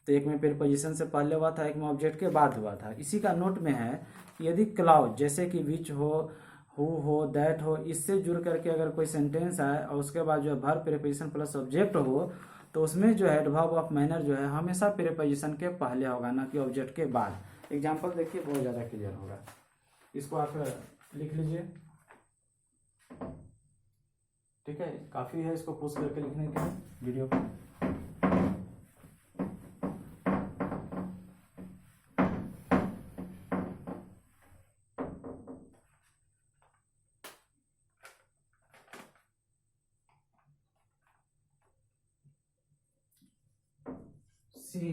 तो एक में प्रीपोजिशन से पहले हुआ था, एक में ऑब्जेक्ट के बाद हुआ था। इसी का नोट में है कि यदि क्लाउज जैसे कि विच हो, हु हो, दैट हो, इससे जुड़ करके अगर कोई सेंटेंस आए और उसके बाद जो है वर्ब प्रीपोजिशन प्लस ऑब्जेक्ट हो तो उसमें जो है एडवर्ब ऑफ मैनर जो है हमेशा प्रीपोजिशन के पहले होगा, ना कि ऑब्जेक्ट के बाद। एग्जांपल देखिए, बहुत ज़्यादा क्लियर होगा। इसको आप लिख लीजिए, ठीक है, काफ़ी है इसको पुश करके लिखने के लिए वीडियो को। She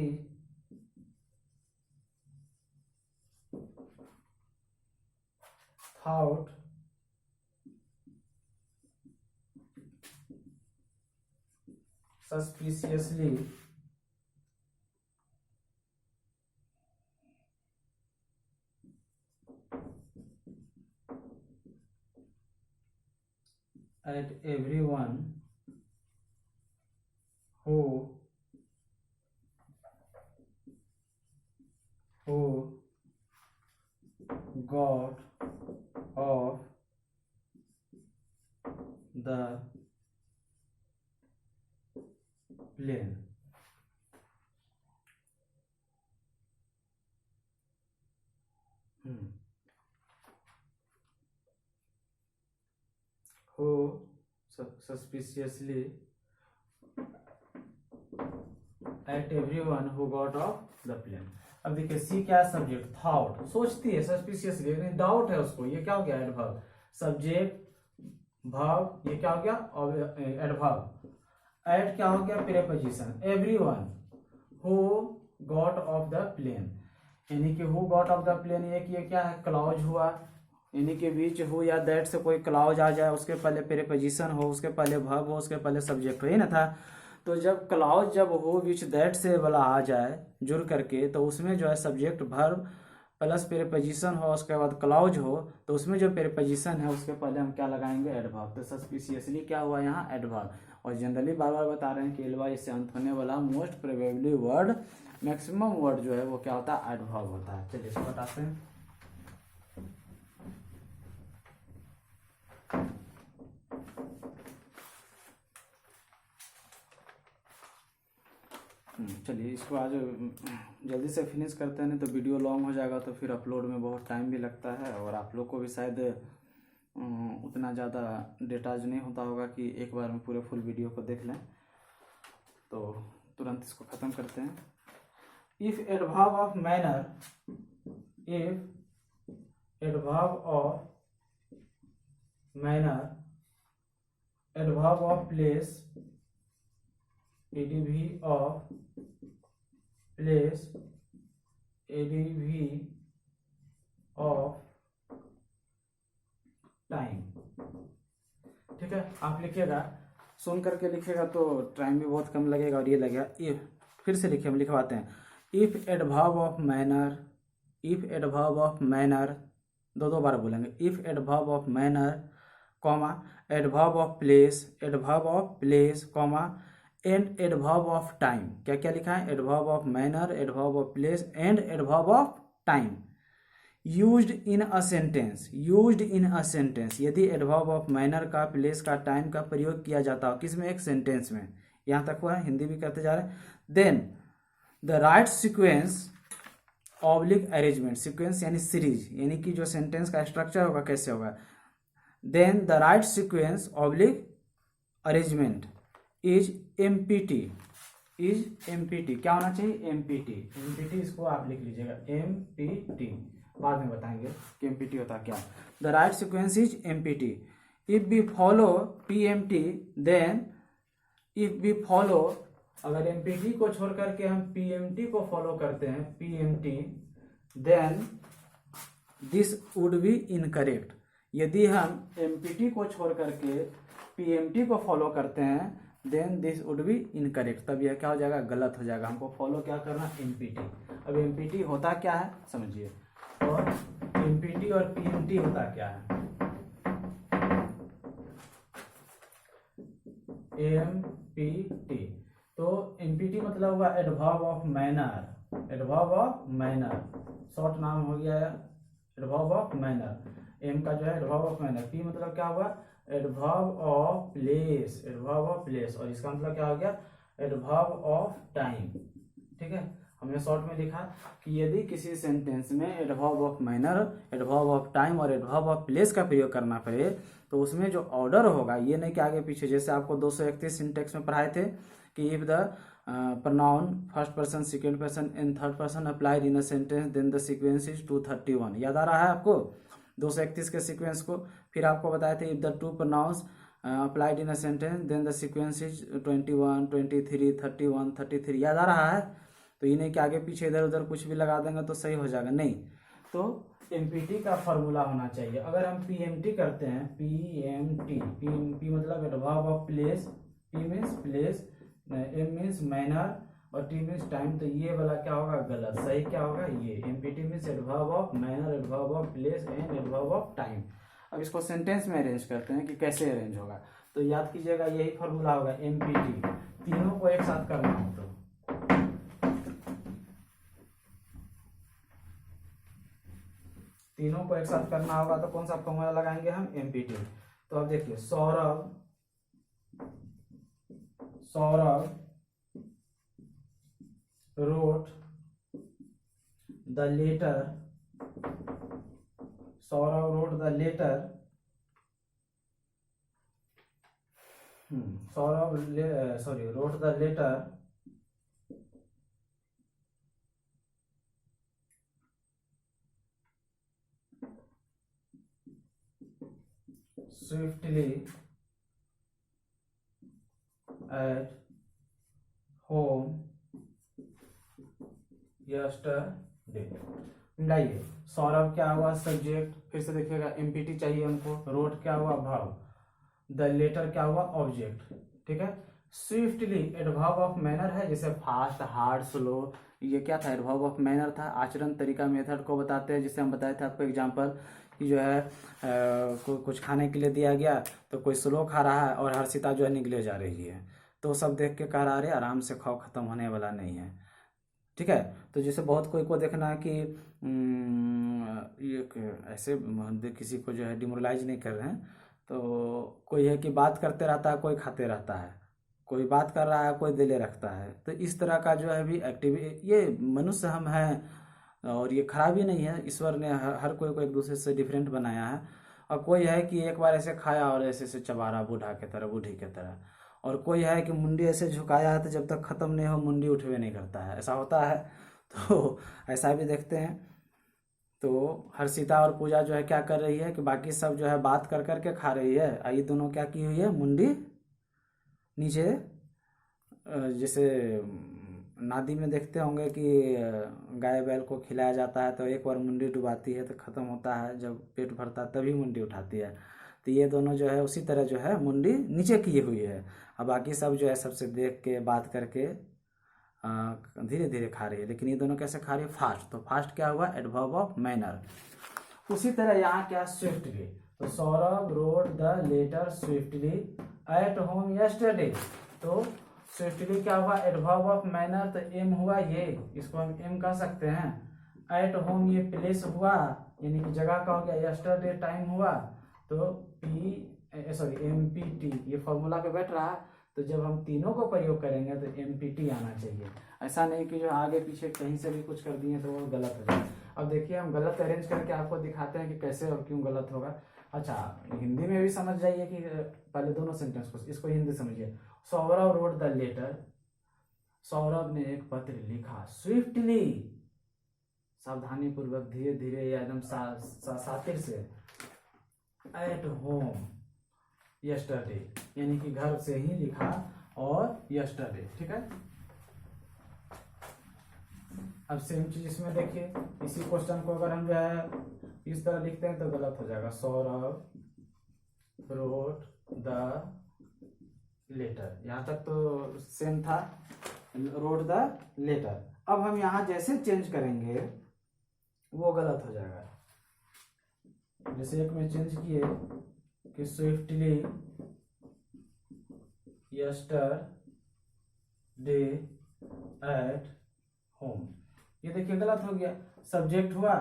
thought suspiciously at everyone who got off the plane। Who suspiciously at everyone who got off the plane। अब देखिए सी क्या है? सब्जेक्ट। थॉट सोचती है, सस्पिशियसली डाउट है उसको, ये क्या हो गया? एडवर्ब। सब्जेक्ट वर्ब, ये क्या हो गया? एडवर्ब। एट क्या हो गया? Preposition. Everyone who got off the plane, यानी कि who got off the plane, ये क्या है? क्लॉज हुआ। यानी कि बीच हु या दैट से कोई क्लॉज आ जाए, उसके पहले प्रीपोजिशन हो, उसके पहले वर्ब हो, उसके पहले सब्जेक्ट हो, ही ना था। तो जब क्लॉज जब हो विच दैट से वाला आ जाए जुड़ करके, तो उसमें जो है सब्जेक्ट वर्ब प्लस प्रीपोजिशन हो, उसके बाद क्लॉज हो, तो उसमें जो प्रीपोजिशन है उसके पहले हम क्या लगाएंगे? एडवर्ब। तो सस्पिशियसली क्या हुआ यहाँ? एडवर्ब। और जनरली बार बार बता रहे हैं कि एल वाई से अंत होने वाला most probably word, maximum word जो है वो क्या होता है, एडवर्ब होता है। चलिए इसको बताते हैं। चलिए इसको आज जल्दी से फिनिश करते हैं, नहीं तो वीडियो लॉन्ग हो जाएगा तो फिर अपलोड में बहुत टाइम भी लगता है, और आप लोग को भी शायद उतना ज़्यादा डेटाज नहीं होता होगा कि एक बार में पूरे फुल वीडियो को देख लें। तो तुरंत इसको ख़त्म करते हैं। If adverb of manner, if adverb of manner, adverb of place, ADV of place, ADV of time. ठीक है, आप लिखिएगा, सुन करके लिखिएगा तो टाइम भी बहुत कम लगेगा और ये लगेगा। इफ, फिर से लिखिए, हम लिखवाते हैं। If adverb of manner, if adverb of manner, दो बार बोलेंगे। If adverb of manner, comma, adverb of place, adverb of place, comma, and adverb of time. क्या क्या लिखा है? Adverb of manner, adverb of place and adverb of time used in a sentence, used in a sentence. यदि adverb of manner का, place का, time का प्रयोग किया जाता हो किसमें? एक सेंटेंस में। यहाँ तक हुआ है, हिंदी भी करते जा रहे हैं। Then the right sequence oblique arrangement, sequence यानी सीरीज, यानी कि जो सेंटेंस का स्ट्रक्चर होगा कैसे होगा। Then the right sequence oblique arrangement is MPT, is MPT. क्या होना चाहिए? एमपीटी। एमपीटी इसको आप लिख लीजिएगा, एमपीटी, बाद में बताएंगे कि एमपीटी होता क्या। The right sequence is MPT. If we follow PMT then, if we follow, अगर एमपीटी को छोड़ करके हम पीएमटी को फॉलो करते हैं, PMT, then this would be incorrect. यदि हम एमपीटी को छोड़ करके पीएमटी को फॉलो करते हैं, then this would be incorrect, तब यह क्या हो जाएगा? गलत हो जाएगा। हमको फॉलो क्या करना? एमपीटी। अब एमपीटी होता क्या है समझिए, और एमपीटी और पीएमटी होता क्या है। एमपीटी, तो एमपीटी मतलब हुआ adverb of manner, adverb of manner, short नाम हो गया एडवर्ब ऑफ मैनर। एम का जो है एडवर्ब ऑफ मैनर, पी मतलब क्या हुआ? Adverb of place, adverb of place, और इसका मतलब क्या हो गया? Adverb of time. ठीक है, हमने शॉर्ट में लिखा कि यदि किसी सेंटेंस में adverb of manner, adverb of time और एडवर्ब ऑफ प्लेस का प्रयोग करना पड़े तो उसमें जो ऑर्डर होगा, ये नहीं कि आगे पीछे, जैसे आपको 231 सिंटेक्स में पढ़ाए थे कि if the pronoun first person, second person and third person applied in a sentence then the sequence is 231। याद आ रहा है आपको 231 के सीक्वेंस को? फिर आपको बताए थे if the two pronouns applied in a sentence then the sequence is 21, 23, 31, 33। याद आ रहा है? तो ये नहीं कि आगे पीछे इधर उधर कुछ भी लगा देंगे तो सही हो जाएगा, नहीं। तो एमपीटी का फॉर्मूला होना चाहिए। अगर हम पीएमटी करते हैं, पीएमटी, पी मतलब adverb of place, P means place, M means manner और टी मीन्स टाइम, तो ये वाला क्या होगा? गलत। सही क्या होगा? ये empty means adverb of manner, adverb of place and adverb of time. अब इसको सेंटेंस में अरेंज करते हैं कि कैसे अरेंज होगा। तो याद कीजिएगा, यही फॉर्मूला होगा एमपीटी। तीनों को एक साथ करना हो तो तीनों को एक साथ करना होगा तो कौन सा फॉर्मूला लगाएंगे हम? एमपीटी। तो अब देखिए, Saurabh wrote the letter, Saurav wrote the letter, wrote the letter swiftly at home yesterday। मिलाइए, Saurabh क्या हुआ? सब्जेक्ट। फिर से देखिएगा, एमपीटी चाहिए हमको। रोड क्या हुआ? भाव। द लेटर क्या हुआ? ऑब्जेक्ट। ठीक है, स्विफ्टली एडवर्ब ऑफ मैनर है, जैसे फास्ट, हार्ड, स्लो, ये क्या था? एडवर्ब ऑफ मैनर था। आचरण, तरीका, मेथड को बताते हैं, जिसे हम बताए थे आपको एग्जांपल कि जो है कुछ खाने के लिए दिया गया तो कोई स्लो खा रहा है और हर्षिता जो है निगले जा रही है, तो सब देख के कह रहा अरे आराम से खाओ, ख़त्म होने वाला नहीं है। ठीक है। तो जैसे बहुत कोई को देखना है कि ये ऐसे किसी को जो है डिमोरलाइज नहीं कर रहे हैं, तो कोई है कि बात करते रहता है, कोई खाते रहता है, कोई बात कर रहा है, कोई दिले रखता है। तो इस तरह का जो है भी एक्टिविटी, ये मनुष्य हम हैं और ये खराबी नहीं है, ईश्वर ने हर कोई को एक दूसरे से डिफरेंट बनाया है। और कोई है कि एक बार ऐसे खाया और ऐसे ऐसे चबा रहा बूढ़ा के तरह, बूढ़ी के तरह। और कोई है कि मुंडी ऐसे झुकाया है तो जब तक ख़त्म नहीं हो मुंडी उठवे नहीं करता है, ऐसा होता है। तो ऐसा भी देखते हैं। तो हर्षिता और पूजा जो है क्या कर रही है कि बाकी सब जो है बात कर कर के खा रही है, ये दोनों क्या की हुई है, मुंडी नीचे, जैसे नादी में देखते होंगे कि गाय बैल को खिलाया जाता है तो एक बार मुंडी डुबाती है तो ख़त्म होता है, जब पेट भरता है तभी मुंडी उठाती है। तो ये दोनों जो है उसी तरह जो है मुंडी नीचे की हुई है, अब बाकी सब जो है सबसे देख के बात करके धीरे धीरे खा रही है। लेकिन ये दोनों कैसे खा रही है, फास्ट। तो फास्ट क्या हुआ, एडवर्ब ऑफ मैनर। उसी तरह यहाँ क्या, स्विफ्टली। तो Saurabh wrote the letter swiftly at home yesterday. तो स्विफ्टली क्या हुआ, एडवर्ब ऑफ मैनर। तो एम हुआ ये, इसको हम एम कह सकते हैं। एट होम ये प्लेस हुआ, यानी कि जगह का हो गया। यस्टरडे टाइम हुआ, तो एम पी टी ये फॉर्मूला पे बैठ रहा है। तो जब हम तीनों को प्रयोग करेंगे तो एम पी टी आना चाहिए। ऐसा नहीं कि जो आगे पीछे कहीं से भी कुछ कर दिए तो वो गलत हो जाए। अब देखिए हम गलत अरेंज करके आपको दिखाते हैं कि कैसे और क्यों गलत होगा। अच्छा, हिंदी में भी समझ जाइए कि पहले दोनों सेंटेंस को, इसको हिंदी समझिए। Saurabh wrote the letter, Saurabh ने एक पत्र लिखा। स्विफ्टली, सावधानी पूर्वक, धीरे धीरे या एकदम सातिर से। एट होम यस्टरडे, यानी कि घर से ही लिखा, और यस्टरडे। ठीक है। अब सेम चीज इसमें देखिए, इसी क्वेश्चन को अगर हम जो है इस तरह लिखते हैं तो गलत हो जाएगा। सौरभ रोड द लेटर, यहाँ तक तो सेम था, रोड द लेटर। अब हम यहाँ जैसे चेंज करेंगे वो गलत हो जाएगा। जैसे एक में चेंज किए कि स्विफ्टली यस्टरडे एट होम, ये देखिए गलत हो गया। सब्जेक्ट हुआ,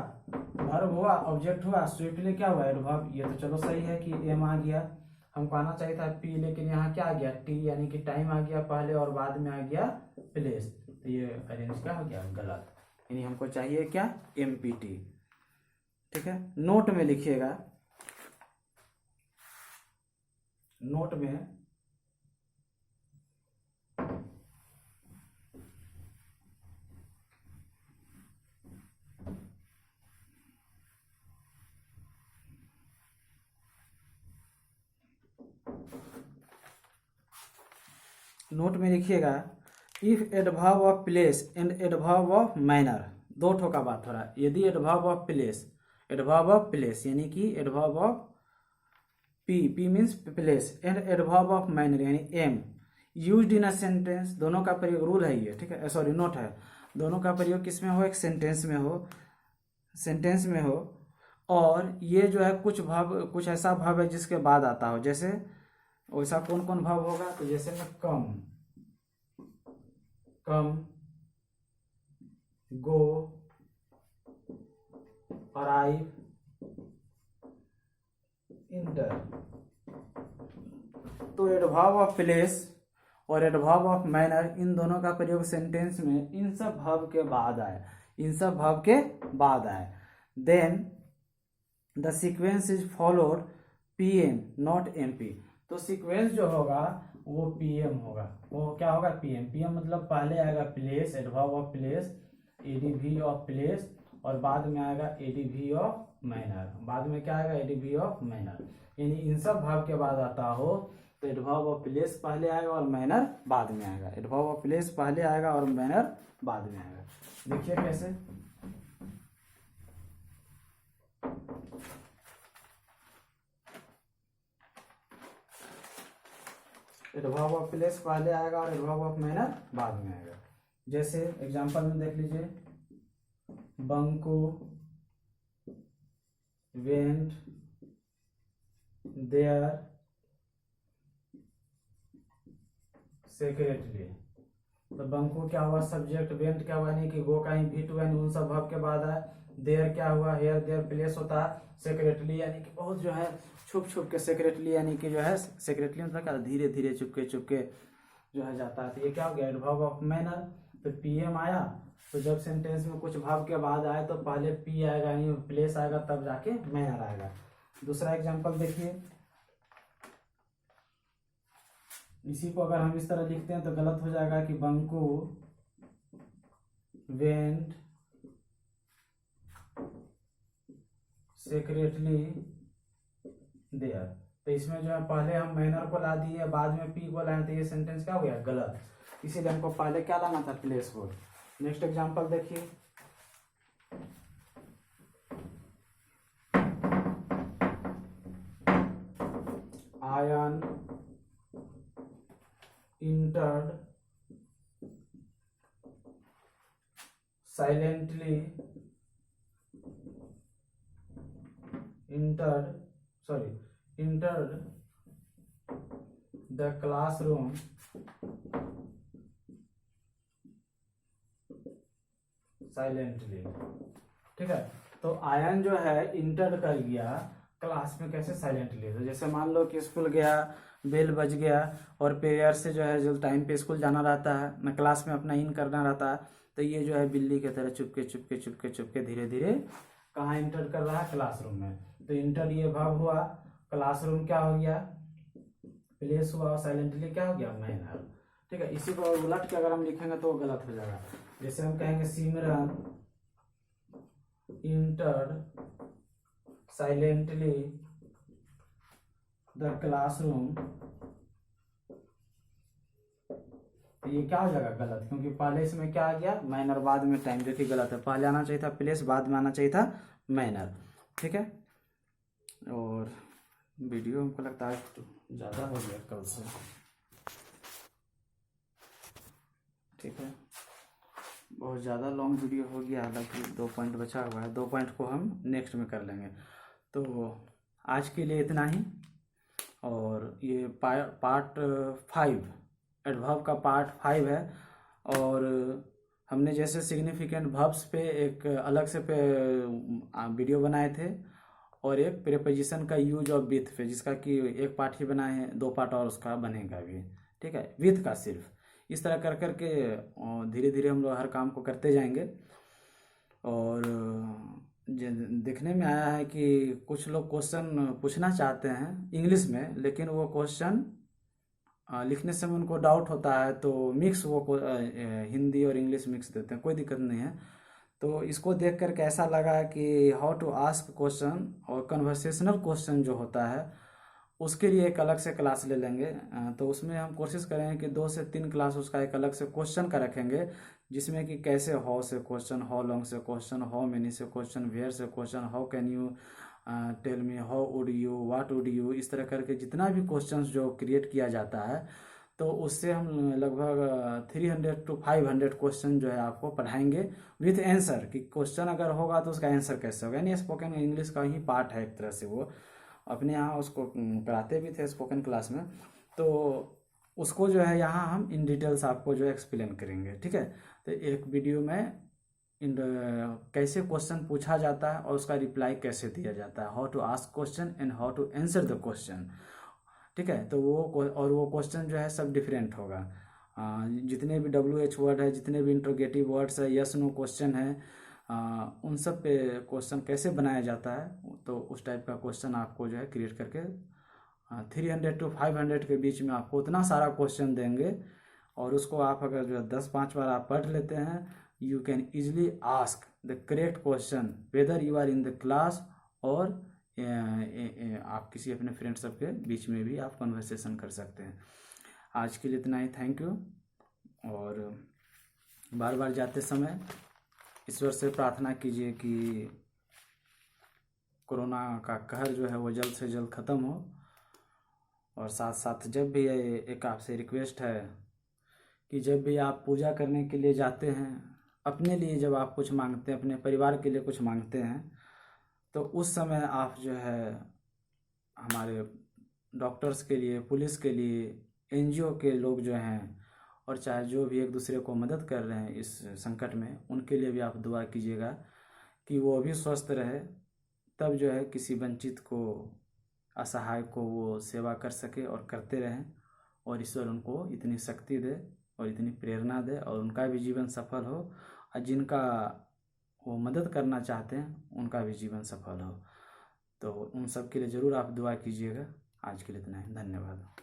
वर्ब हुआ, ऑब्जेक्ट हुआ, स्विफ्टली क्या हुआ, एडवर्ब। ये तो चलो सही है कि एम आ गया, हमको आना चाहिए था पी, लेकिन यहाँ क्या आ गया, टी, यानी कि टाइम आ गया पहले और बाद में आ गया प्लेस। तो ये अरेंज क्या हो गया, गलत। यानी हमको चाहिए क्या, एम पी टी। ठीक है। नोट में लिखिएगा, नोट में लिखिएगा, if adverb of place and adverb of manner, दो ठो का बात हो रहा है। यदि एडवर्ब ऑफ प्लेस यानी कि adverb of P means place, and adverb of manner यानी M, used in a sentence, दोनों का प्रयोग, रूल है ये। ठीक है, सॉरी नोट है, दोनों का प्रयोग किस में हो, एक सेंटेंस में हो, और ये जो है कुछ ऐसा भाव है जिसके बाद आता हो। जैसे वैसा कौन कौन भाव होगा, तो जैसे में कम, गो, अराइव, इंटर। तो एडवर्ब ऑफ प्लेस और एडवर्ब ऑफ मैनर, इन दोनों का प्रयोग सेंटेंस में इन सब भाव के बाद आए। Then the sequence is followed PM not MP. तो सीक्वेंस जो होगा वो पीएम होगा, वो क्या होगा, पीएम मतलब पहले आएगा place, adverb of place, ADV of place, और बाद में आएगा एडीवी ऑफ मैनर। बाद में क्या आएगा, एडीवी ऑफ मैनर। यानी इन सब भाव के बाद आता हो तो एडवर्ब ऑफ प्लेस पहले आएगा और मैनर बाद में आएगा। एडवर्ब ऑफ प्लेस पहले आएगा और मैनर बाद में आएगा। देखिए कैसे, एडवर्ब ऑफ प्लेस पहले आएगा और एडवर्ब ऑफ मैनर बाद में आएगा। जैसे एग्जांपल में देख लीजिए, बंकू वेंट देयर सेक्रेटली। तो बंकू क्या हुआ सब्जेक्ट, वेंट क्या हुआ यानी कि गो का ही वीट हुआ, उन सब वर्ब के बाद है। देयर क्या हुआ, हेयर देयर प्लेस होता है। सेक्रेटली यानी कि बहुत जो है छुप छुप के, सेक्रेटली यानी कि जो है सेक्रेटली मतलब क्या, धीरे धीरे चुपके चुपके जो है जाता है। तो ये क्या हो गया, एडवर्ब ऑफ मैनर। तो पीएम आया, तो जब सेंटेंस में कुछ वर्ब के बाद आए तो पहले पी आएगा यानी प्लेस आएगा, तब जाके मैनर आएगा। दूसरा एग्जांपल देखिए, इसी को अगर हम इस तरह लिखते हैं तो गलत हो जाएगा कि बंकू वेंट सेक्रेटली देयर। तो इसमें जो है पहले हम मैनर को ला दिए, बाद में पी को लाए, तो ये सेंटेंस क्या हो गया, गलत। इसीलिए हमको पहले क्या लाना था, प्लेस को। नेक्स्ट एग्जांपल देखिए, ion entered silently entered the classroom silently. ठीक है, तो आयन जो है इंटर कर गया क्लास में, कैसे, साइलेंटली। तो जैसे मान लो कि स्कूल गया, बेल बज गया और प्रेयर से जो है जो टाइम पे स्कूल जाना रहता है ना, क्लास में अपना इन करना रहता है, तो ये जो है बिल्ली की तरह चुपके चुपके चुपके चुपके धीरे धीरे कहाँ इंटर कर रहा है, क्लासरूम में। तो इंटर ये वर्ब हुआ, क्लासरूम क्या हो गया, प्लेस हुआ, साइलेंटली क्या हो गया, मैनर। ठीक है, इसी को उलट के अगर हम लिखेंगे तो गलत हो जाएगा। जैसे हम कहेंगे सिमरन इंटर्ड साइलेंटली द क्लासरूम, तो ये क्या हो जाएगा, गलत, क्योंकि पहले इसमें क्या आ गया, मैनर, बाद में टाइम, जो कि गलत है। पहले आना चाहिए था प्लेस, बाद में आना चाहिए था मैनर। ठीक है, और वीडियो हमको लगता है ज़्यादा हो गया कल से। ठीक है, बहुत ज़्यादा लॉन्ग वीडियो हो गया, हालांकि 2 पॉइंट बचा हुआ है, 2 पॉइंट को हम नेक्स्ट में कर लेंगे। तो आज के लिए इतना ही, और ये पार्ट 5 एडवर्ब का पार्ट 5 है। और हमने जैसे सिग्निफिकेंट वर्ब्स पे एक अलग से वीडियो बनाए थे, और एक प्रीपोजिशन का यूज ऑफ विथ पे, जिसका कि एक पार्ट ही बनाए हैं, 2 पार्ट और उसका बनेगा भी। ठीक है, विथ का सिर्फ इस तरह कर करके धीरे धीरे हम लोग हर काम को करते जाएंगे। और देखने में आया है कि कुछ लोग क्वेश्चन पूछना चाहते हैं इंग्लिश में, लेकिन वो क्वेश्चन लिखने समय उनको डाउट होता है, तो मिक्स वो हिंदी और इंग्लिश मिक्स देते हैं, कोई दिक्कत नहीं है। तो इसको देख कर कैसा लगा कि हाउ टू आस्क क्वेश्चन और कन्वर्सेशनल क्वेश्चन जो होता है, उसके लिए एक अलग से क्लास ले लेंगे। तो उसमें हम कोशिश करेंगे कि 2 से 3 क्लास उसका एक अलग से क्वेश्चन का रखेंगे, जिसमें कि कैसे हाउ से क्वेश्चन, हाउ लॉन्ग से क्वेश्चन, हाउ मेनी से क्वेश्चन, वेयर से question, how can you tell me, how would you, what would you, इस तरह करके जितना भी क्वेश्चंस जो क्रिएट किया जाता है, तो उससे हम लगभग 300 to 500 क्वेश्चन जो है आपको पढ़ाएंगे विथ आंसर, कि क्वेश्चन अगर होगा तो उसका आंसर कैसे होगा। यानी स्पोकन इंग्लिश का ही पार्ट है एक तरह से, वो अपने यहाँ उसको कराते भी थे स्पोकन क्लास में, तो उसको जो है यहाँ हम इन डिटेल्स आपको जो है एक्सप्लेन करेंगे। ठीक है, तो एक वीडियो में कैसे क्वेश्चन पूछा जाता है और उसका रिप्लाई कैसे दिया जाता है, how to ask question and how to answer the question. ठीक है, तो वो क्वेश्चन जो है सब डिफरेंट होगा। जितने भी WH वर्ड है, जितने भी इंट्रोगेटिव वर्ड्स है, यस नो क्वेश्चन है, उन सब पे क्वेश्चन कैसे बनाया जाता है, तो उस टाइप का क्वेश्चन आपको जो है क्रिएट करके 300 to 500 के बीच में आपको उतना सारा क्वेश्चन देंगे। और उसको आप अगर जो है 10-5 बार आप पढ़ लेते हैं, you can easily ask the correct question whether you are in the class, और आप किसी अपने फ्रेंड सब के बीच में भी आप कन्वर्सेशन कर सकते हैं। आज के लिए इतना ही, थैंक यू। और बार बार जाते समय ईश्वर से प्रार्थना कीजिए कि कोरोना का कहर जो है वो जल्द से जल्द ख़त्म हो। और साथ साथ जब भी एक आपसे रिक्वेस्ट है कि जब भी आप पूजा करने के लिए जाते हैं, अपने लिए जब आप कुछ मांगते हैं, अपने परिवार के लिए कुछ मांगते हैं, तो उस समय आप जो है हमारे डॉक्टर्स के लिए, पुलिस के लिए, एनजीओ के लोग जो हैं, और चाहे जो भी एक दूसरे को मदद कर रहे हैं इस संकट में, उनके लिए भी आप दुआ कीजिएगा कि वो भी स्वस्थ रहे, तब जो है किसी वंचित को, असहाय को वो सेवा कर सके और करते रहें, और ईश्वर उनको इतनी शक्ति दे और इतनी प्रेरणा दे और उनका भी जीवन सफल हो, और जिनका वो मदद करना चाहते हैं उनका भी जीवन सफल हो। तो उन सब के लिए ज़रूर आप दुआ कीजिएगा। आज के लिए इतना ही, धन्यवाद।